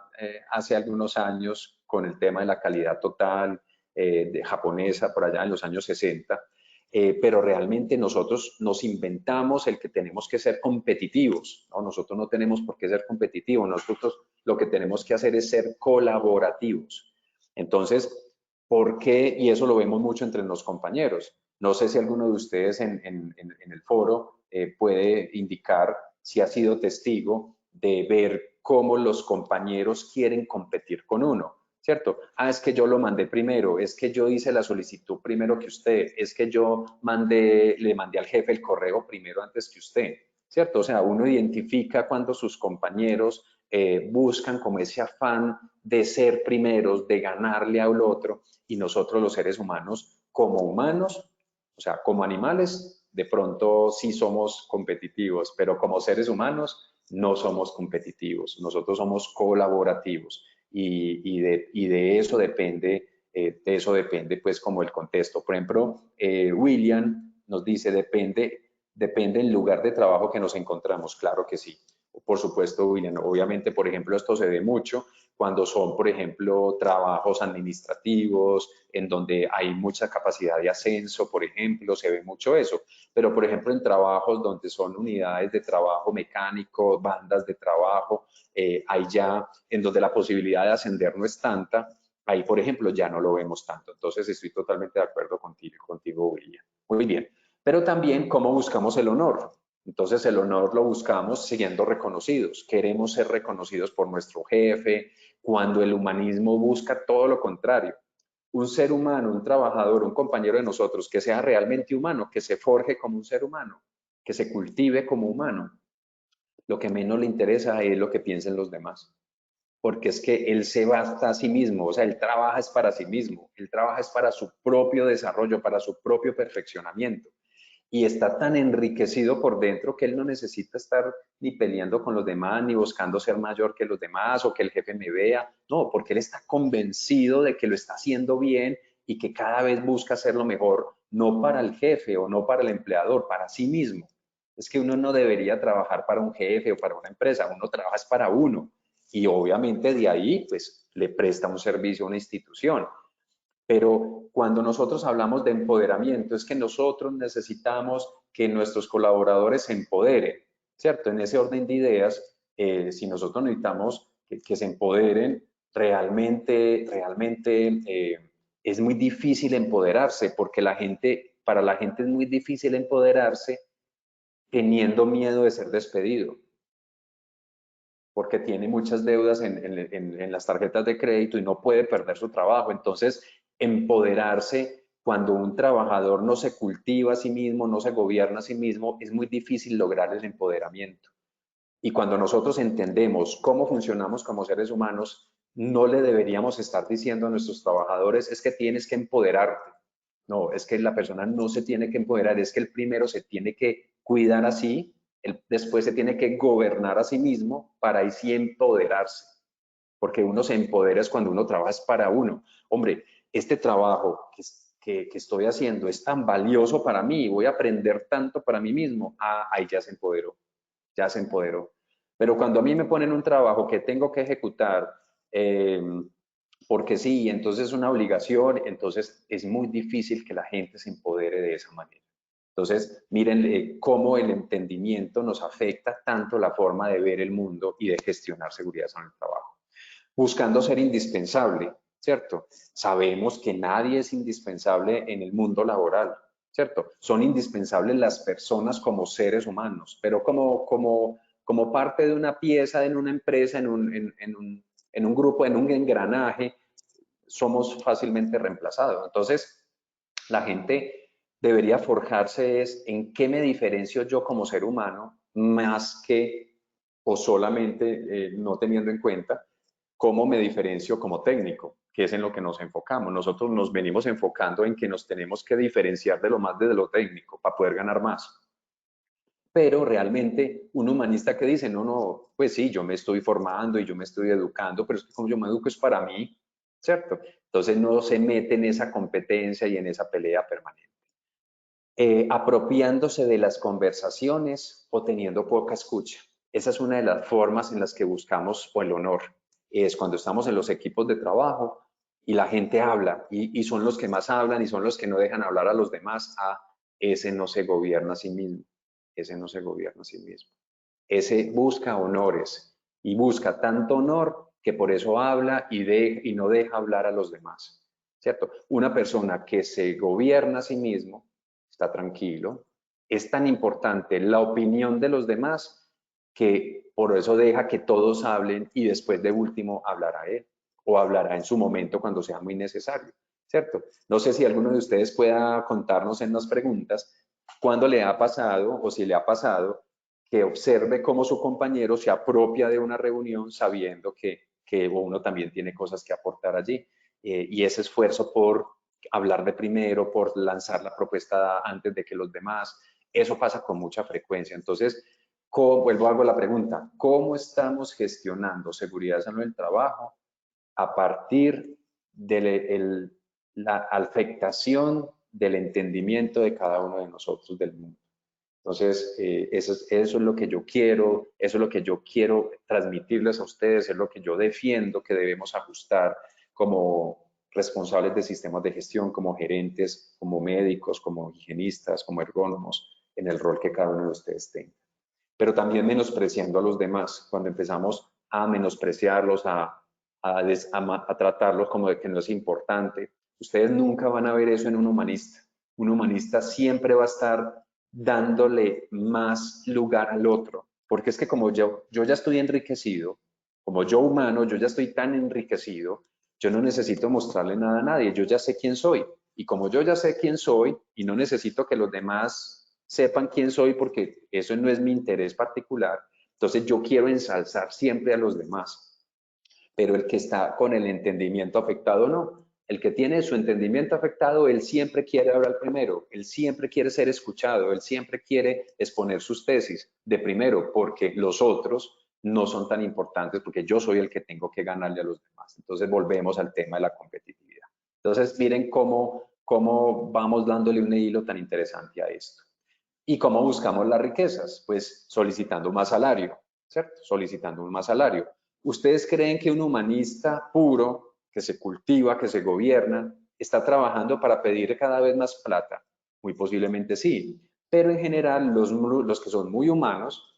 hace algunos años con el tema de la calidad total de japonesa, por allá en los años 60, pero realmente nosotros nos inventamos el que tenemos que ser competitivos, ¿no? Nosotros no tenemos por qué ser competitivos, nosotros lo que tenemos que hacer es ser colaborativos. Entonces, ¿por qué? Y eso lo vemos mucho entre los compañeros. No sé si alguno de ustedes en el foro puede indicar si ha sido testigo de ver cómo los compañeros quieren competir con uno, ¿cierto? Ah, es que yo lo mandé primero, es que yo hice la solicitud primero que usted, es que yo le mandé al jefe el correo primero antes que usted, ¿cierto? O sea, uno identifica cuando sus compañeros buscan como ese afán de ser primeros, de ganarle al otro, y nosotros los seres humanos, como humanos, o sea, como animales, de pronto sí somos competitivos, pero como seres humanos no somos competitivos, nosotros somos colaborativos y de eso depende pues como el contexto. Por ejemplo, William nos dice, depende el lugar de trabajo que nos encontramos, claro que sí. Por supuesto, William, obviamente, por ejemplo, esto se ve mucho cuando son, por ejemplo, trabajos administrativos, en donde hay mucha capacidad de ascenso, por ejemplo, se ve mucho eso. Pero, por ejemplo, en trabajos donde son unidades de trabajo mecánico, bandas de trabajo, ahí ya, en donde la posibilidad de ascender no es tanta, ahí, por ejemplo, ya no lo vemos tanto. Entonces, estoy totalmente de acuerdo contigo, William. Muy bien. Pero también, ¿cómo buscamos el honor? Entonces, el honor lo buscamos siendo reconocidos. Queremos ser reconocidos por nuestro jefe, cuando el humanismo busca todo lo contrario. Un ser humano, un trabajador, un compañero de nosotros que sea realmente humano, que se forje como un ser humano, que se cultive como humano. Lo que menos le interesa es lo que piensen los demás. Porque es que él se basta a sí mismo, o sea, él trabaja es para sí mismo, él trabaja es para su propio desarrollo, para su propio perfeccionamiento. Y está tan enriquecido por dentro que él no necesita estar ni peleando con los demás, ni buscando ser mayor que los demás o que el jefe me vea. No, porque él está convencido de que lo está haciendo bien y que cada vez busca hacerlo mejor, no para el jefe o no para el empleador, para sí mismo. Es que uno no debería trabajar para un jefe o para una empresa, uno trabaja para uno. Y obviamente de ahí, pues, le presta un servicio a una institución. Pero cuando nosotros hablamos de empoderamiento, es que nosotros necesitamos que nuestros colaboradores se empoderen, ¿cierto? En ese orden de ideas, si nosotros necesitamos que se empoderen, realmente es muy difícil empoderarse, porque para la gente es muy difícil empoderarse teniendo miedo de ser despedido, porque tiene muchas deudas en las tarjetas de crédito y no puede perder su trabajo. Entonces, empoderarse cuando un trabajador no se cultiva a sí mismo, no se gobierna a sí mismo, es muy difícil lograr el empoderamiento. Y cuando nosotros entendemos cómo funcionamos como seres humanos, no le deberíamos estar diciendo a nuestros trabajadores, es que tienes que empoderarte. No, es que la persona no se tiene que empoderar, es que el primero se tiene que cuidar a sí, después se tiene que gobernar a sí mismo para ahí sí empoderarse. Porque uno se empodera es cuando uno trabaja para uno. Hombre, este trabajo que estoy haciendo es tan valioso para mí, voy a aprender tanto para mí mismo. Ah, ahí ya se empoderó, ya se empoderó. Pero cuando a mí me ponen un trabajo que tengo que ejecutar, porque sí, entonces es una obligación, entonces es muy difícil que la gente se empodere de esa manera. Entonces, miren cómo el entendimiento nos afecta tanto la forma de ver el mundo y de gestionar seguridad en el trabajo. Buscando ser indispensable, ¿cierto? Sabemos que nadie es indispensable en el mundo laboral, ¿cierto? Son indispensables las personas como seres humanos, pero como parte de una pieza en una empresa, en un grupo, en un engranaje, somos fácilmente reemplazados. Entonces, la gente debería forjarse es en qué me diferencio yo como ser humano, más que o solamente no teniendo en cuenta cómo me diferencio como técnico, que es en lo que nos enfocamos. Nosotros nos venimos enfocando en que nos tenemos que diferenciar de lo más de lo técnico para poder ganar más. Pero realmente un humanista que dice, no, no, pues sí, yo me estoy formando y yo me estoy educando, pero es que como yo me educo es para mí, ¿cierto? Entonces no se mete en esa competencia y en esa pelea permanente. Apropiándose de las conversaciones o teniendo poca escucha. Esa es una de las formas en las que buscamos el honor. Es cuando estamos en los equipos de trabajo y la gente habla y son los que más hablan y son los que no dejan hablar a los demás. Ese no se gobierna a sí mismo. Ese no se gobierna a sí mismo. Ese busca honores y busca tanto honor que por eso habla y no deja hablar a los demás, ¿cierto? Una persona que se gobierna a sí mismo está tranquilo. Es tan importante la opinión de los demás que por eso deja que todos hablen y después de último hablará él o hablará en su momento cuando sea muy necesario, ¿cierto? No sé si alguno de ustedes pueda contarnos en las preguntas cuándo le ha pasado o si le ha pasado que observe cómo su compañero se apropia de una reunión sabiendo que uno también tiene cosas que aportar allí. Y ese esfuerzo por hablar de primero, por lanzar la propuesta antes de que los demás, eso pasa con mucha frecuencia. Entonces, vuelvo a la pregunta, ¿cómo estamos gestionando seguridad en el trabajo a partir de la afectación del entendimiento de cada uno de nosotros del mundo? Entonces, eso es lo que yo quiero, eso es lo que yo quiero transmitirles a ustedes, es lo que yo defiendo que debemos ajustar como responsables de sistemas de gestión, como gerentes, como médicos, como higienistas, como ergónomos, en el rol que cada uno de ustedes tenga. Pero también menospreciando a los demás, cuando empezamos a menospreciarlos, a tratarlos como de que no es importante. Ustedes nunca van a ver eso en un humanista. Un humanista siempre va a estar dándole más lugar al otro, porque es que como yo ya estoy enriquecido, como yo humano, yo ya estoy tan enriquecido, yo no necesito mostrarle nada a nadie, yo ya sé quién soy. Y como yo ya sé quién soy y no necesito que los demás sepan quién soy porque eso no es mi interés particular, entonces yo quiero ensalzar siempre a los demás. Pero el que está con el entendimiento afectado no. El que tiene su entendimiento afectado, él siempre quiere hablar primero, él siempre quiere ser escuchado, él siempre quiere exponer sus tesis de primero, porque los otros no son tan importantes, porque yo soy el que tengo que ganarle a los demás. Entonces volvemos al tema de la competitividad. Entonces miren cómo vamos dándole un hilo tan interesante a esto. ¿Y cómo buscamos las riquezas? Pues solicitando más salario, ¿cierto? Solicitando un más salario. ¿Ustedes creen que un humanista puro, que se cultiva, que se gobierna, está trabajando para pedir cada vez más plata? Muy posiblemente sí, pero en general los que son muy humanos,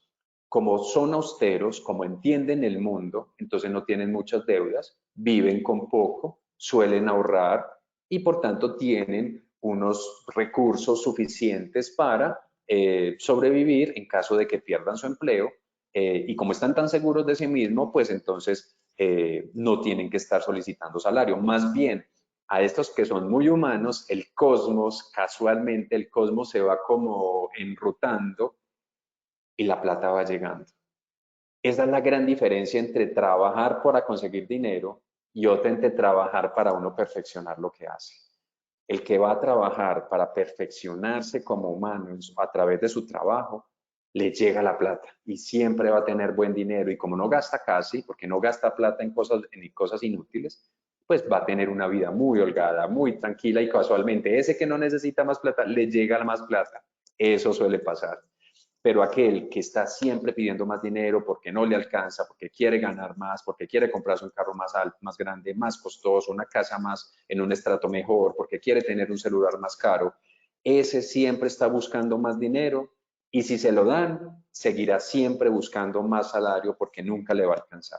como son austeros, como entienden el mundo, entonces no tienen muchas deudas, viven con poco, suelen ahorrar y por tanto tienen unos recursos suficientes para sobrevivir en caso de que pierdan su empleo y como están tan seguros de sí mismos, pues entonces no tienen que estar solicitando salario. Más bien, a estos que son muy humanos, el cosmos, casualmente el cosmos se va como enrutando y la plata va llegando. Esa es la gran diferencia entre trabajar para conseguir dinero y otra entre trabajar para uno perfeccionar lo que hace. El que va a trabajar para perfeccionarse como humano a través de su trabajo, le llega la plata y siempre va a tener buen dinero y como no gasta casi, porque no gasta plata en cosas inútiles, pues va a tener una vida muy holgada, muy tranquila y casualmente ese que no necesita más plata, le llega más plata. Eso suele pasar. Pero aquel que está siempre pidiendo más dinero porque no le alcanza, porque quiere ganar más, porque quiere comprarse un carro más alto, más grande, más costoso, una casa más en un estrato mejor, porque quiere tener un celular más caro, ese siempre está buscando más dinero y si se lo dan, seguirá siempre buscando más salario porque nunca le va a alcanzar.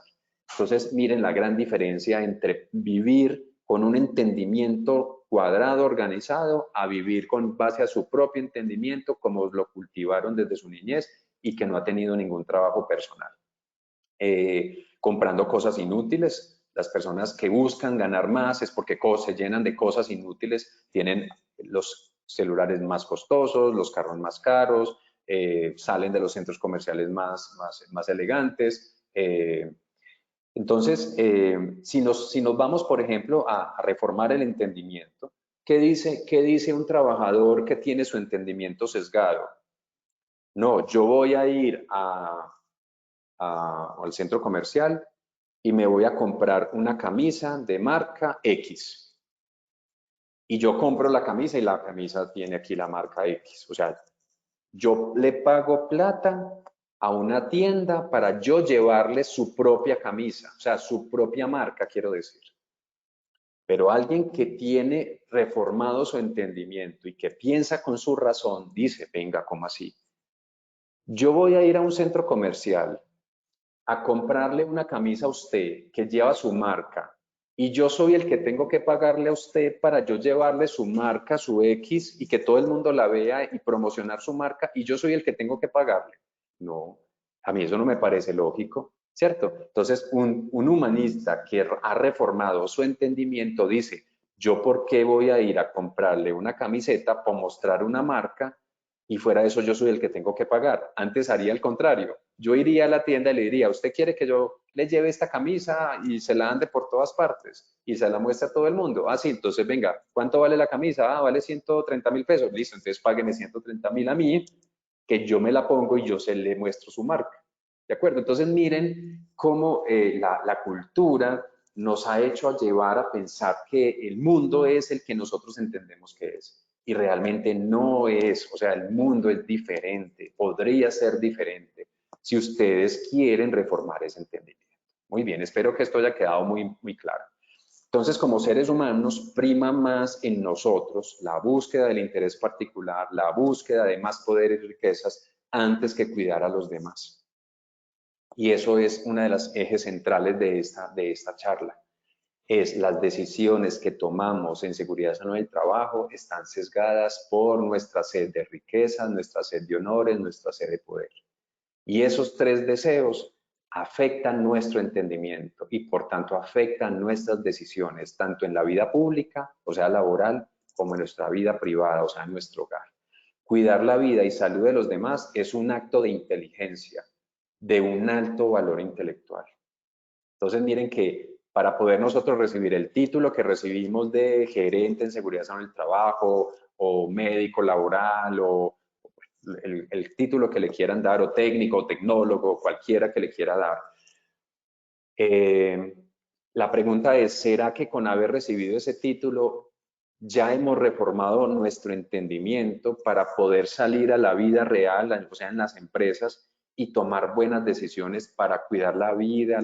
Entonces, miren la gran diferencia entre vivir con un entendimiento cuadrado, organizado, a vivir con base a su propio entendimiento, como lo cultivaron desde su niñez y que no ha tenido ningún trabajo personal. Comprando cosas inútiles, Las personas que buscan ganar más es porque se llenan de cosas inútiles, tienen los celulares más costosos, los carros más caros, salen de los centros comerciales más elegantes. Entonces, si nos vamos, por ejemplo, a reformar el entendimiento, ¿qué dice un trabajador que tiene su entendimiento sesgado? No, yo voy a ir al centro comercial y me voy a comprar una camisa de marca X. Y yo compro la camisa y la camisa tiene aquí la marca X. O sea, yo le pago plata a una tienda para yo llevarle su propia camisa, o sea, su propia marca, quiero decir. Pero alguien que tiene reformado su entendimiento y que piensa con su razón, dice, venga, ¿cómo así? Yo voy a ir a un centro comercial a comprarle una camisa a usted que lleva su marca y yo soy el que tengo que pagarle a usted para yo llevarle su marca, su X y que todo el mundo la vea y promocionar su marca y yo soy el que tengo que pagarle. No, a mí eso no me parece lógico, ¿cierto? Entonces, un humanista que ha reformado su entendimiento dice, ¿yo por qué voy a ir a comprarle una camiseta para mostrar una marca y fuera de eso yo soy el que tengo que pagar? Antes haría el contrario. Yo iría a la tienda y le diría, ¿usted quiere que yo le lleve esta camisa y se la ande por todas partes y se la muestre a todo el mundo? Ah, sí, entonces venga, ¿cuánto vale la camisa? Ah, vale 130.000 pesos. Listo, entonces págueme 130.000 a mí, que yo me la pongo y yo se le muestro su marca. ¿De acuerdo? Entonces miren cómo la cultura nos ha hecho llevar a pensar que el mundo es el que nosotros entendemos que es. Y realmente no es, o sea, el mundo es diferente, podría ser diferente si ustedes quieren reformar ese entendimiento. Muy bien, espero que esto haya quedado muy claro. Entonces, como seres humanos, prima más en nosotros la búsqueda del interés particular, la búsqueda de más poder y riquezas antes que cuidar a los demás. Y eso es una de las ejes centrales de esta charla. Es las decisiones que tomamos en seguridad, salud y trabajo están sesgadas por nuestra sed de riqueza, nuestra sed de honores, nuestra sed de poder. Y esos tres deseos afectan nuestro entendimiento y por tanto afectan nuestras decisiones, tanto en la vida pública, o sea, laboral, como en nuestra vida privada, o sea, en nuestro hogar. Cuidar la vida y salud de los demás es un acto de inteligencia, de un alto valor intelectual. Entonces, miren que para poder nosotros recibir el título que recibimos de gerente en seguridad salud del trabajo, o médico laboral, o el título que le quieran dar, o técnico, o tecnólogo, cualquiera que le quiera dar, la pregunta es, ¿será que con haber recibido ese título ya hemos reformado nuestro entendimiento para poder salir a la vida real, o sea, en las empresas, y tomar buenas decisiones para cuidar la vida,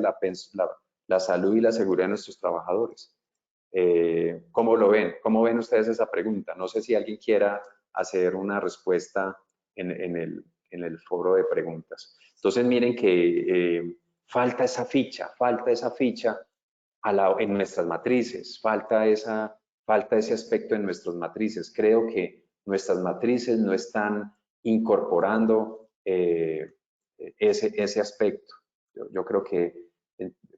la salud y la seguridad de nuestros trabajadores? ¿Cómo lo ven? ¿Cómo ven ustedes esa pregunta? No sé si alguien quiera hacer una respuesta en el foro de preguntas. Entonces, miren que falta esa ficha en nuestras matrices, falta ese aspecto en nuestras matrices. Creo que nuestras matrices no están incorporando ese aspecto. Yo creo que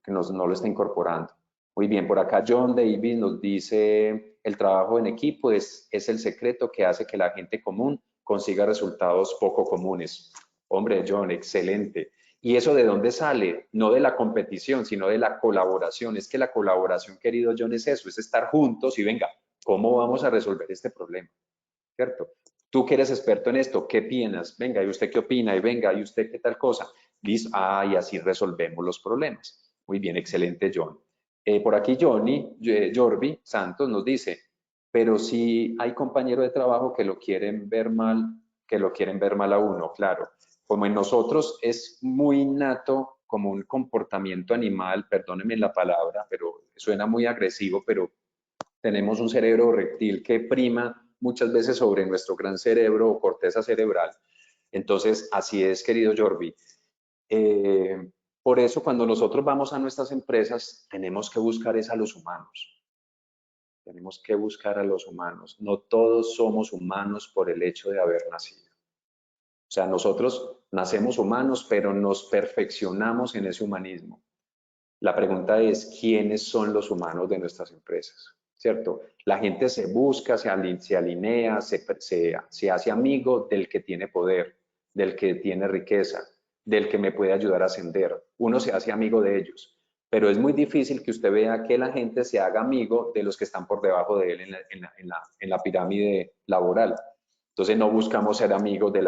no lo está incorporando. Muy bien, por acá John Davis nos dice, el trabajo en equipo es el secreto que hace que la gente común consiga resultados poco comunes. Hombre, John, excelente. ¿Y eso de dónde sale? No de la competición, sino de la colaboración. Es que la colaboración, querido John, es eso, es estar juntos y venga, ¿cómo vamos a resolver este problema? ¿Cierto? Tú que eres experto en esto, ¿qué opinas? Venga, ¿y usted qué opina? Y venga, ¿y usted qué tal cosa? Listo, y así resolvemos los problemas. Muy bien, excelente, John. Por aquí Jorvi Santos nos dice, pero si hay compañeros de trabajo que lo quieren ver mal, a uno, claro. Como en nosotros es muy innato, como un comportamiento animal, perdónenme la palabra, pero suena muy agresivo, pero tenemos un cerebro reptil que prima muchas veces sobre nuestro gran cerebro o corteza cerebral. Entonces, así es, querido Jorvi. Por eso, cuando nosotros vamos a nuestras empresas, tenemos que buscar a los humanos. Tenemos que buscar a los humanos. No todos somos humanos por el hecho de haber nacido. O sea, nosotros nacemos humanos, pero nos perfeccionamos en ese humanismo. La pregunta es, ¿quiénes son los humanos de nuestras empresas? ¿Cierto? La gente se busca, se alinea, se hace amigo del que tiene poder, del que tiene riqueza, del que me puede ayudar a ascender. Uno se hace amigo de ellos, pero es muy difícil que usted vea que la gente se haga amigo de los que están por debajo de él en la pirámide laboral. Entonces no buscamos ser amigos de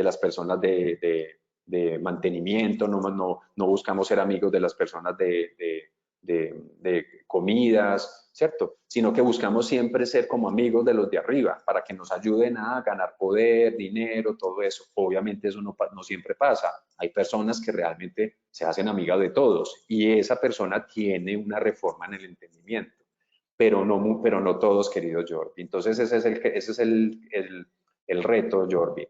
las personas de mantenimiento, no buscamos ser amigos de las personas de comidas, ¿cierto? Sino que buscamos siempre ser como amigos de los de arriba para que nos ayuden a ganar poder, dinero, todo eso. Obviamente eso no siempre pasa. Hay personas que realmente se hacen amigas de todos y esa persona tiene una reforma en el entendimiento, pero no todos, querido Jordi. Entonces ese es el reto, Jordi.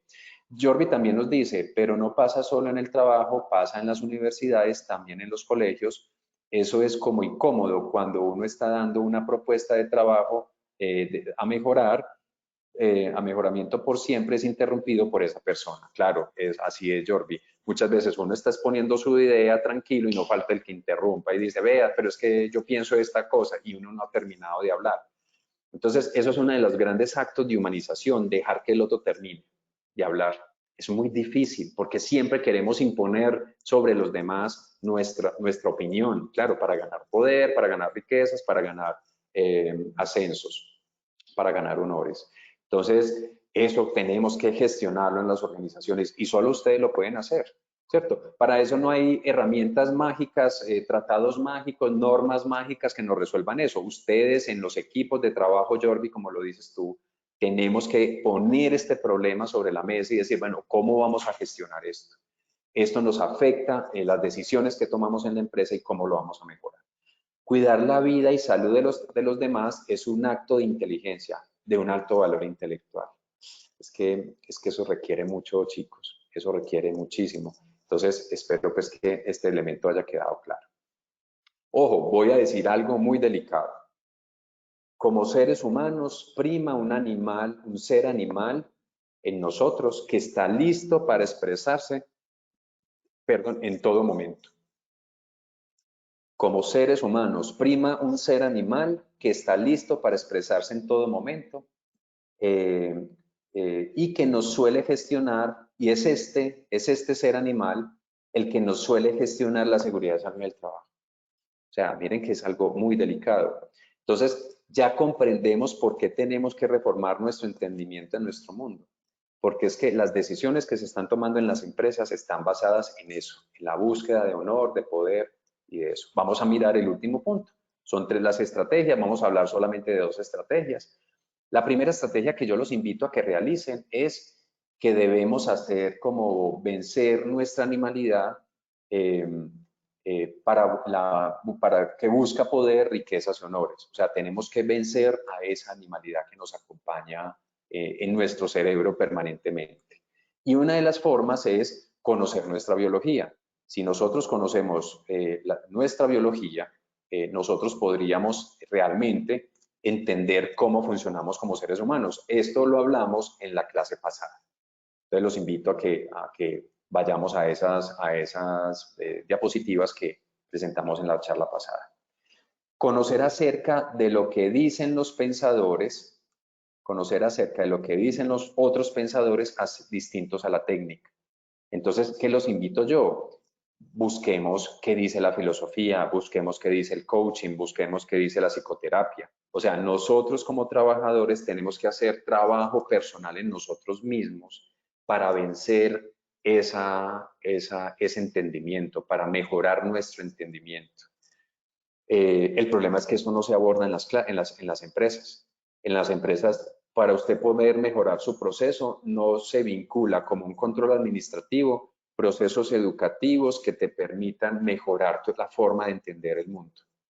Jordi también nos dice, pero no pasa solo en el trabajo, pasa en las universidades, también en los colegios. Eso es como incómodo cuando uno está dando una propuesta de trabajo a mejorar, a mejoramiento por siempre es interrumpido por esa persona. Claro, así es, Jordi. Muchas veces uno está exponiendo su idea tranquilo y no falta el que interrumpa y dice, vea, pero es que yo pienso esta cosa y uno no ha terminado de hablar. Entonces, eso es uno de los grandes actos de humanización, dejar que el otro termine de hablar. Es muy difícil porque siempre queremos imponer sobre los demás nuestra opinión, claro, para ganar poder, para ganar riquezas, para ganar ascensos, para ganar honores. Entonces, eso tenemos que gestionarlo en las organizaciones y solo ustedes lo pueden hacer, ¿cierto? Para eso no hay herramientas mágicas, tratados mágicos, normas mágicas que nos resuelvan eso. Ustedes en los equipos de trabajo, Jordi, como lo dices tú, tenemos que poner este problema sobre la mesa y decir, bueno, ¿cómo vamos a gestionar esto? Esto nos afecta en las decisiones que tomamos en la empresa y cómo lo vamos a mejorar. Cuidar la vida y salud de los demás es un acto de inteligencia, de un alto valor intelectual. Es que eso requiere mucho, chicos, eso requiere muchísimo. Entonces, espero pues que este elemento haya quedado claro. Ojo, voy a decir algo muy delicado. Como seres humanos, prima un ser animal en nosotros que está listo para expresarse, en todo momento. Como seres humanos, prima un ser animal que está listo para expresarse en todo momento y que nos suele gestionar, y es este ser animal el que nos suele gestionar la seguridad en el trabajo. O sea, miren que es algo muy delicado. Entonces, ya comprendemos por qué tenemos que reformar nuestro entendimiento en nuestro mundo. Porque es que las decisiones que se están tomando en las empresas están basadas en eso, en la búsqueda de honor, de poder y de eso. Vamos a mirar el último punto. Son 3 las estrategias, vamos a hablar solamente de 2 estrategias. La primera estrategia que yo los invito a que realicen es que debemos hacer como vencer nuestra animalidad para que busca poder, riquezas y honores. O sea, tenemos que vencer a esa animalidad que nos acompaña en nuestro cerebro permanentemente. Y una de las formas es conocer nuestra biología. Si nosotros conocemos nuestra biología, nosotros podríamos realmente entender cómo funcionamos como seres humanos. Esto lo hablamos en la clase pasada. Entonces los invito a que vayamos a esas diapositivas que presentamos en la charla pasada. Conocer acerca de lo que dicen los pensadores, conocer acerca de lo que dicen los otros pensadores distintos a la técnica. Entonces, ¿qué los invito yo? Busquemos qué dice la filosofía, busquemos qué dice el coaching, busquemos qué dice la psicoterapia. O sea, nosotros como trabajadores tenemos que hacer trabajo personal en nosotros mismos para vencer ese entendimiento, para mejorar nuestro entendimiento. El problema es que eso no se aborda en las empresas. En las empresas, para usted poder mejorar su proceso, no se vincula como un control administrativo, procesos educativos que te permitan mejorar la forma de entender el mundo,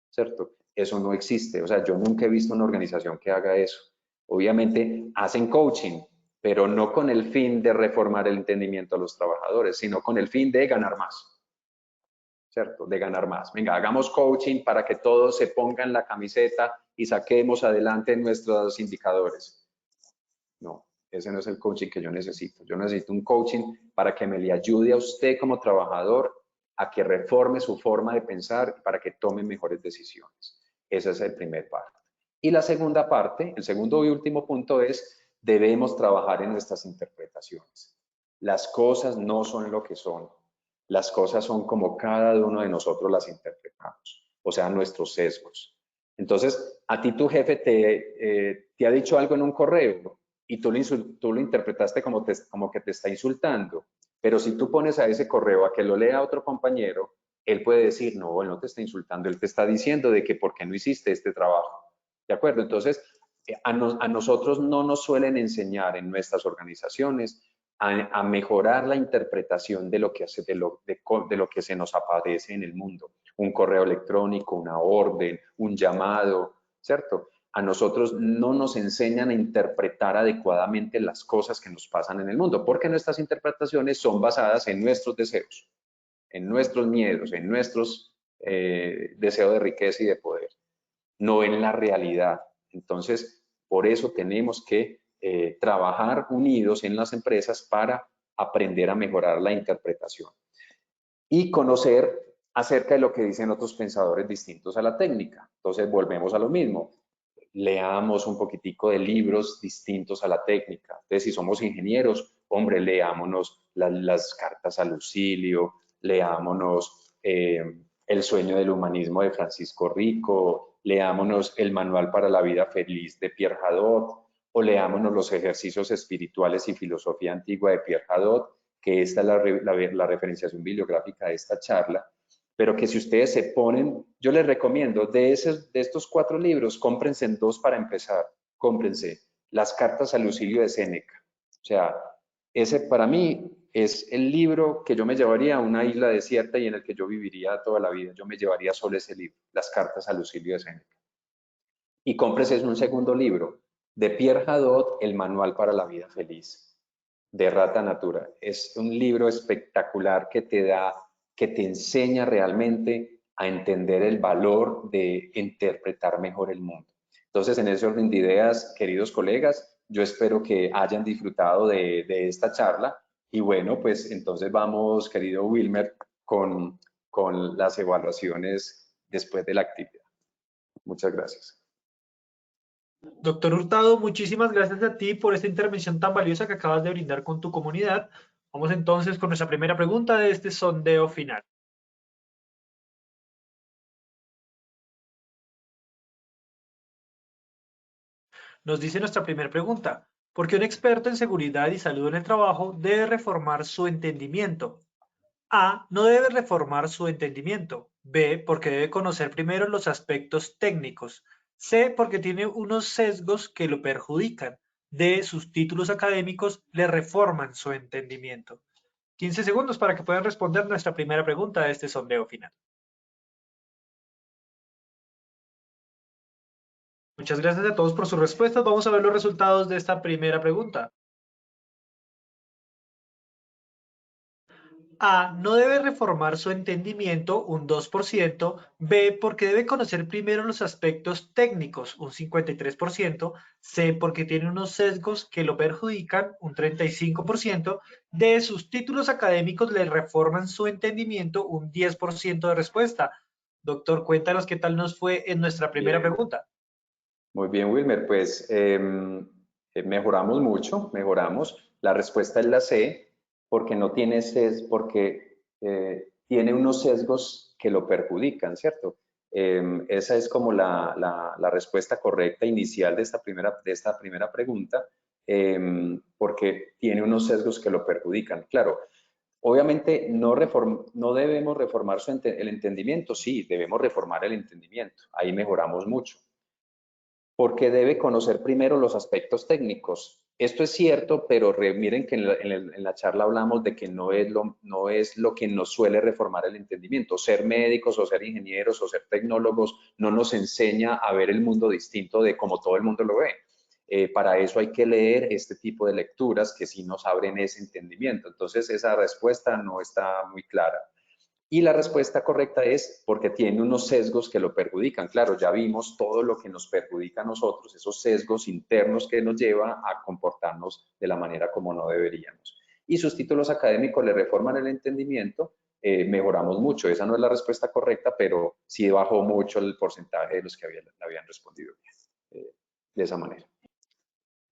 ¿cierto? Eso no existe. O sea, yo nunca he visto una organización que haga eso. Obviamente hacen coaching, pero no con el fin de reformar el entendimiento a los trabajadores, sino con el fin de ganar más. ¿Cierto? De ganar más. Venga, hagamos coaching para que todos se pongan la camiseta y saquemos adelante nuestros indicadores. No, ese no es el coaching que yo necesito. Yo necesito un coaching para que me le ayude a usted como trabajador a que reforme su forma de pensar para que tome mejores decisiones. Ese es el primer parte. Y la segunda parte, el segundo y último punto es, debemos trabajar en nuestras interpretaciones. Las cosas no son lo que son. Las cosas son como cada uno de nosotros las interpretamos, o sea, nuestros sesgos. Entonces, a ti tu jefe te ha dicho algo en un correo y tú lo interpretaste como que te está insultando, pero si tú pones a ese correo a que lo lea otro compañero, él puede decir, no, él no te está insultando, él te está diciendo de que por qué no hiciste este trabajo. ¿De acuerdo? Entonces, a nosotros no nos suelen enseñar en nuestras organizaciones a mejorar la interpretación de lo que que se nos aparece en el mundo. Un correo electrónico, una orden, un llamado, ¿cierto? A nosotros no nos enseñan a interpretar adecuadamente las cosas que nos pasan en el mundo, porque nuestras interpretaciones son basadas en nuestros deseos, en nuestros miedos, en nuestros deseos de riqueza y de poder, no en la realidad. Entonces, por eso tenemos que trabajar unidos en las empresas para aprender a mejorar la interpretación y conocer acerca de lo que dicen otros pensadores distintos a la técnica. Entonces, volvemos a lo mismo. Leamos un poquitico de libros distintos a la técnica. Entonces, si somos ingenieros, hombre, leámonos las cartas a Lucilio, leámonos El sueño del humanismo de Francisco Rico, leámonos El manual para la vida feliz de Pierre Hadot, o leámonos los ejercicios espirituales y filosofía antigua de Pierre Hadot, que esta es la referenciación bibliográfica de esta charla, pero que si ustedes se ponen, yo les recomiendo, de estos 4 libros, cómprense 2 para empezar. Cómprense Las cartas a Lucilio de Séneca. O sea, ese para mí es el libro que yo me llevaría a una isla desierta y en el que yo viviría toda la vida. Yo me llevaría solo ese libro, Las cartas a Lucilio de Séneca. Y cómprese un segundo libro, de Pierre Hadot, El manual para la vida feliz, de Rata Natura. Es un libro espectacular que te enseña realmente a entender el valor de interpretar mejor el mundo. Entonces, en ese orden de ideas, queridos colegas, yo espero que hayan disfrutado de esta charla. Y bueno, pues entonces vamos, querido Wilmer, con las evaluaciones después de la actividad. Muchas gracias. Doctor Hurtado, muchísimas gracias a ti por esta intervención tan valiosa que acabas de brindar con tu comunidad. Vamos entonces con nuestra primera pregunta de este sondeo final. Nos dice nuestra primera pregunta: ¿por qué un experto en seguridad y salud en el trabajo debe reformar su entendimiento? A. No debe reformar su entendimiento. B. Porque debe conocer primero los aspectos técnicos. C. Porque tiene unos sesgos que lo perjudican. D. Sus títulos académicos le reforman su entendimiento. 15 segundos para que puedan responder nuestra primera pregunta de este sondeo final. Muchas gracias a todos por sus respuestas. Vamos a ver los resultados de esta primera pregunta. A. No debe reformar su entendimiento, un 2%. B. Porque debe conocer primero los aspectos técnicos, un 53%. C. Porque tiene unos sesgos que lo perjudican, un 35%. D. Sus títulos académicos le reforman su entendimiento, un 10% de respuesta. Doctor, cuéntanos qué tal nos fue en nuestra primera pregunta. Muy bien, Wilmer, pues mejoramos mucho, mejoramos. La respuesta es la C, porque no tiene porque tiene unos sesgos que lo perjudican, ¿cierto? Esa es como la respuesta correcta inicial de esta primera pregunta, porque tiene unos sesgos que lo perjudican. Claro, obviamente no debemos reformar el entendimiento, sí, debemos reformar el entendimiento, ahí mejoramos mucho, porque debe conocer primero los aspectos técnicos. Esto es cierto, pero miren que en la charla hablamos de que no es lo que nos suele reformar el entendimiento. Ser médicos o ser ingenieros o ser tecnólogos no nos enseña a ver el mundo distinto de como todo el mundo lo ve. Para eso hay que leer este tipo de lecturas que sí nos abren ese entendimiento. Entonces, esa respuesta no está muy clara. Y la respuesta correcta es porque tiene unos sesgos que lo perjudican. Claro, ya vimos todo lo que nos perjudica a nosotros, esos sesgos internos que nos lleva a comportarnos de la manera como no deberíamos. Y sus títulos académicos le reforman el entendimiento mejoramos mucho. Esa no es la respuesta correcta, pero sí bajó mucho el porcentaje de los que habían respondido bien, de esa manera.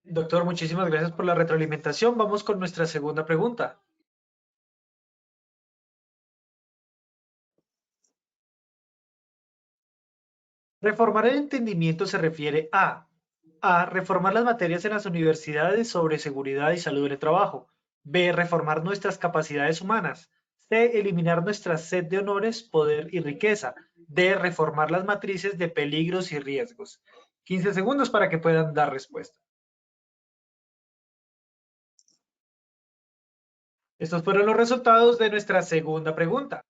Doctor, muchísimas gracias por la retroalimentación. Vamos con nuestra segunda pregunta. Reformar el entendimiento se refiere a. Reformar las materias en las universidades sobre seguridad y salud en el trabajo. B. Reformar nuestras capacidades humanas. C. Eliminar nuestra sed de honores, poder y riqueza. D. Reformar las matrices de peligros y riesgos. 15 segundos para que puedan dar respuesta. Estos fueron los resultados de nuestra segunda pregunta.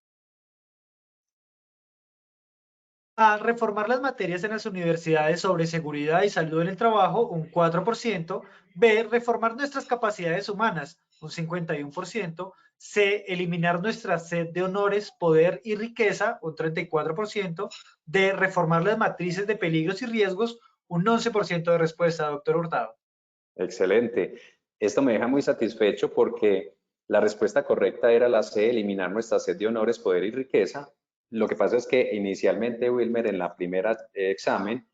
A. Reformar las materias en las universidades sobre seguridad y salud en el trabajo, un 4%. B. Reformar nuestras capacidades humanas, un 51%. C. Eliminar nuestra sed de honores, poder y riqueza, un 34%. D. Reformar las matrices de peligros y riesgos, un 11% de respuesta, doctor Hurtado. Excelente. Esto me deja muy satisfecho porque la respuesta correcta era la C, eliminar nuestra sed de honores, poder y riqueza. Lo que pasa es que inicialmente, Wilmer, en la primera examen,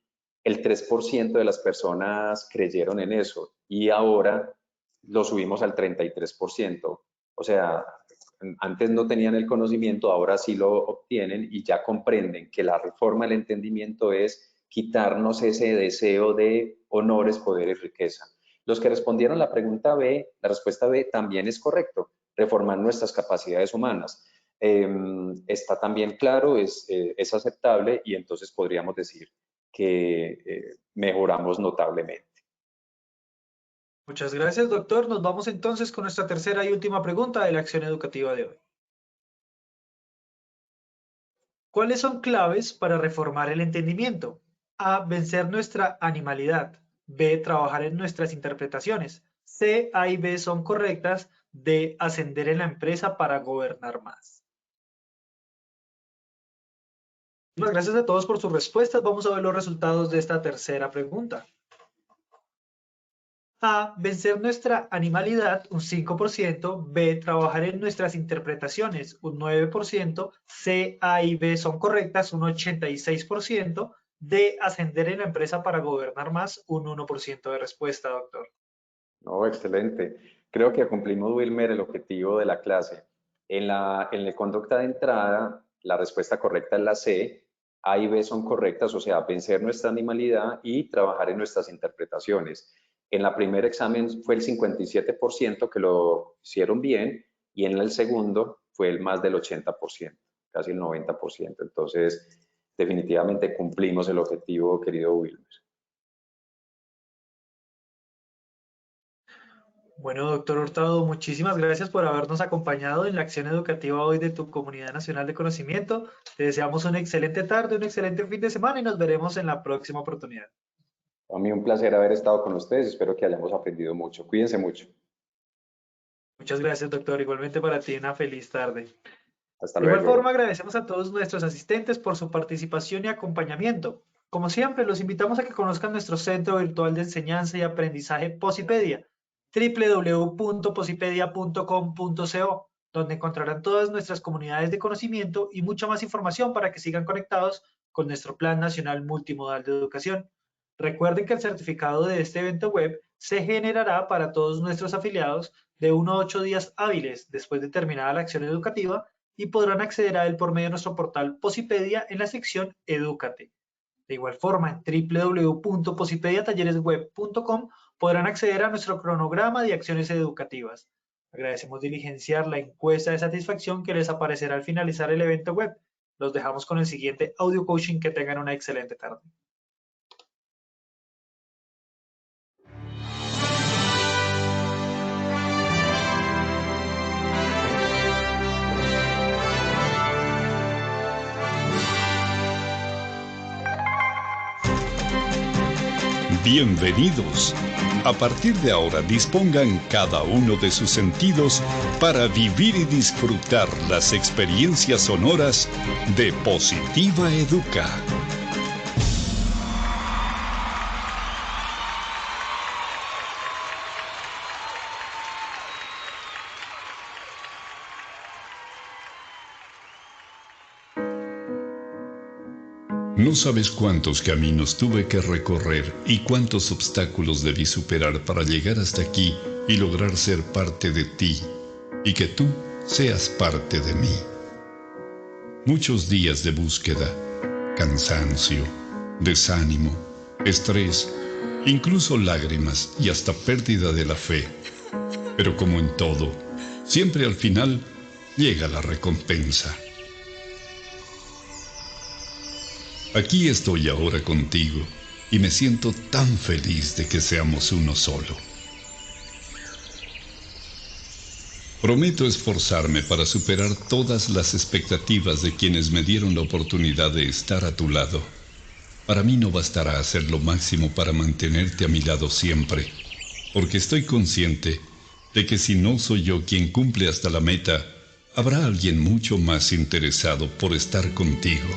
el 3% de las personas creyeron en eso y ahora lo subimos al 33%. O sea, antes no tenían el conocimiento, ahora sí lo obtienen y ya comprenden que la reforma del entendimiento es quitarnos ese deseo de honores, poder y riqueza. Los que respondieron la pregunta B, la respuesta B también es correcto, reformar nuestras capacidades humanas. Está también claro, es aceptable y entonces podríamos decir que mejoramos notablemente. Muchas gracias, doctor. Nos vamos entonces con nuestra tercera y última pregunta de la acción educativa de hoy. ¿Cuáles son claves para reformar el entendimiento? A. Vencer nuestra animalidad. B. Trabajar en nuestras interpretaciones. C. A y B son correctas. D. Ascender en la empresa para gobernar más. Muchas gracias a todos por sus respuestas. Vamos a ver los resultados de esta tercera pregunta. A. Vencer nuestra animalidad, un 5%. B. Trabajar en nuestras interpretaciones, un 9%. C. A y B son correctas, un 86%. D. Ascender en la empresa para gobernar más, un 1% de respuesta, doctor. No, excelente. Creo que cumplimos, Wilmer, el objetivo de la clase. En la conducta de entrada, la respuesta correcta es la C. A y B son correctas, o sea, vencer nuestra animalidad y trabajar en nuestras interpretaciones. En la primer examen fue el 57% que lo hicieron bien y en el segundo fue el más del 80%, casi el 90%. Entonces, definitivamente cumplimos el objetivo, querido Wilmer. Bueno, doctor Hurtado, muchísimas gracias por habernos acompañado en la acción educativa hoy de tu Comunidad Nacional de Conocimiento. Te deseamos una excelente tarde, un excelente fin de semana y nos veremos en la próxima oportunidad. A mí un placer haber estado con ustedes. Espero que hayamos aprendido mucho. Cuídense mucho. Muchas gracias, doctor. Igualmente para ti, una feliz tarde. Hasta De igual luego. forma, agradecemos a todos nuestros asistentes por su participación y acompañamiento. Como siempre, los invitamos a que conozcan nuestro centro virtual de enseñanza y aprendizaje Posipedia, www.posipedia.com.co, donde encontrarán todas nuestras comunidades de conocimiento y mucha más información para que sigan conectados con nuestro Plan Nacional Multimodal de Educación. Recuerden que el certificado de este evento web se generará para todos nuestros afiliados de 1 a 8 días hábiles después de terminada la acción educativa y podrán acceder a él por medio de nuestro portal Posipedia en la sección Edúcate. De igual forma, en www.posipediatalleresweb.com podrán acceder a nuestro cronograma de acciones educativas. Agradecemos diligenciar la encuesta de satisfacción que les aparecerá al finalizar el evento web. Los dejamos con el siguiente audio coaching. Que tengan una excelente tarde. Bienvenidos. A partir de ahora dispongan cada uno de sus sentidos para vivir y disfrutar las experiencias sonoras de Positiva Educa. No sabes cuántos caminos tuve que recorrer y cuántos obstáculos debí superar para llegar hasta aquí y lograr ser parte de ti y que tú seas parte de mí. Muchos días de búsqueda, cansancio, desánimo, estrés, incluso lágrimas y hasta pérdida de la fe. Pero como en todo, siempre al final llega la recompensa. Aquí estoy ahora contigo y me siento tan feliz de que seamos uno solo. Prometo esforzarme para superar todas las expectativas de quienes me dieron la oportunidad de estar a tu lado. Para mí no bastará hacer lo máximo para mantenerte a mi lado siempre, porque estoy consciente de que si no soy yo quien cumple hasta la meta, habrá alguien mucho más interesado por estar contigo.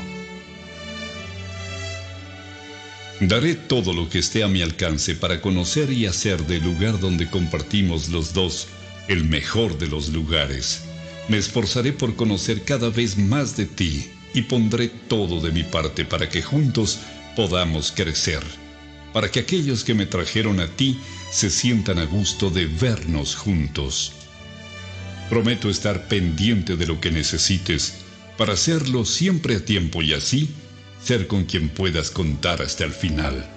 Daré todo lo que esté a mi alcance para conocer y hacer del lugar donde compartimos los dos el mejor de los lugares. Me esforzaré por conocer cada vez más de ti y pondré todo de mi parte para que juntos podamos crecer, para que aquellos que me trajeron a ti se sientan a gusto de vernos juntos. Prometo estar pendiente de lo que necesites para hacerlo siempre a tiempo y así ser con quien puedas contar hasta el final.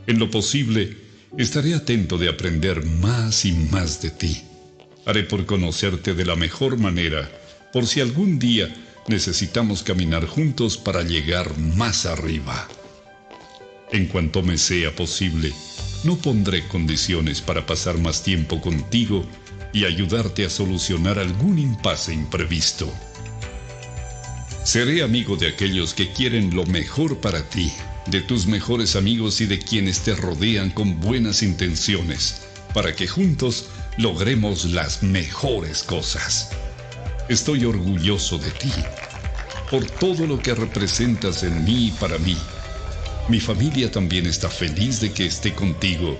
En lo posible, estaré atento de aprender más y más de ti. Haré por conocerte de la mejor manera, por si algún día necesitamos caminar juntos para llegar más arriba. En cuanto me sea posible, no pondré condiciones para pasar más tiempo contigo y ayudarte a solucionar algún impasse imprevisto. Seré amigo de aquellos que quieren lo mejor para ti, de tus mejores amigos y de quienes te rodean con buenas intenciones, para que juntos logremos las mejores cosas. Estoy orgulloso de ti, por todo lo que representas en mí y para mí. Mi familia también está feliz de que esté contigo.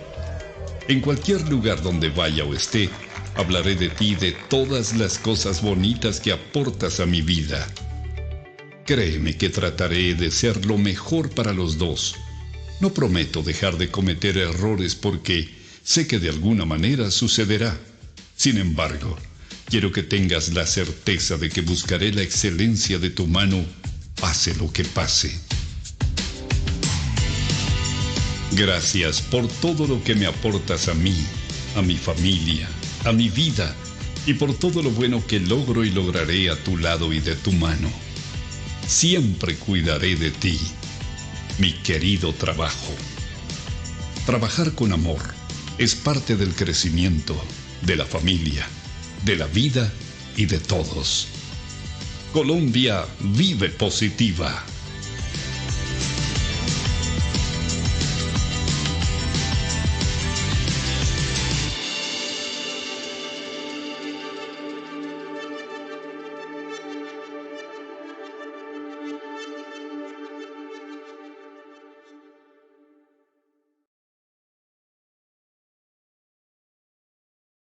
En cualquier lugar donde vaya o esté, hablaré de ti y de todas las cosas bonitas que aportas a mi vida. Créeme que trataré de ser lo mejor para los dos. No prometo dejar de cometer errores porque sé que de alguna manera sucederá. Sin embargo, quiero que tengas la certeza de que buscaré la excelencia de tu mano, pase lo que pase. Gracias por todo lo que me aportas a mí, a mi familia, a mi vida y por todo lo bueno que logro y lograré a tu lado y de tu mano. Siempre cuidaré de ti, mi querido trabajo. Trabajar con amor es parte del crecimiento, de la familia, de la vida y de todos. Colombia vive positiva.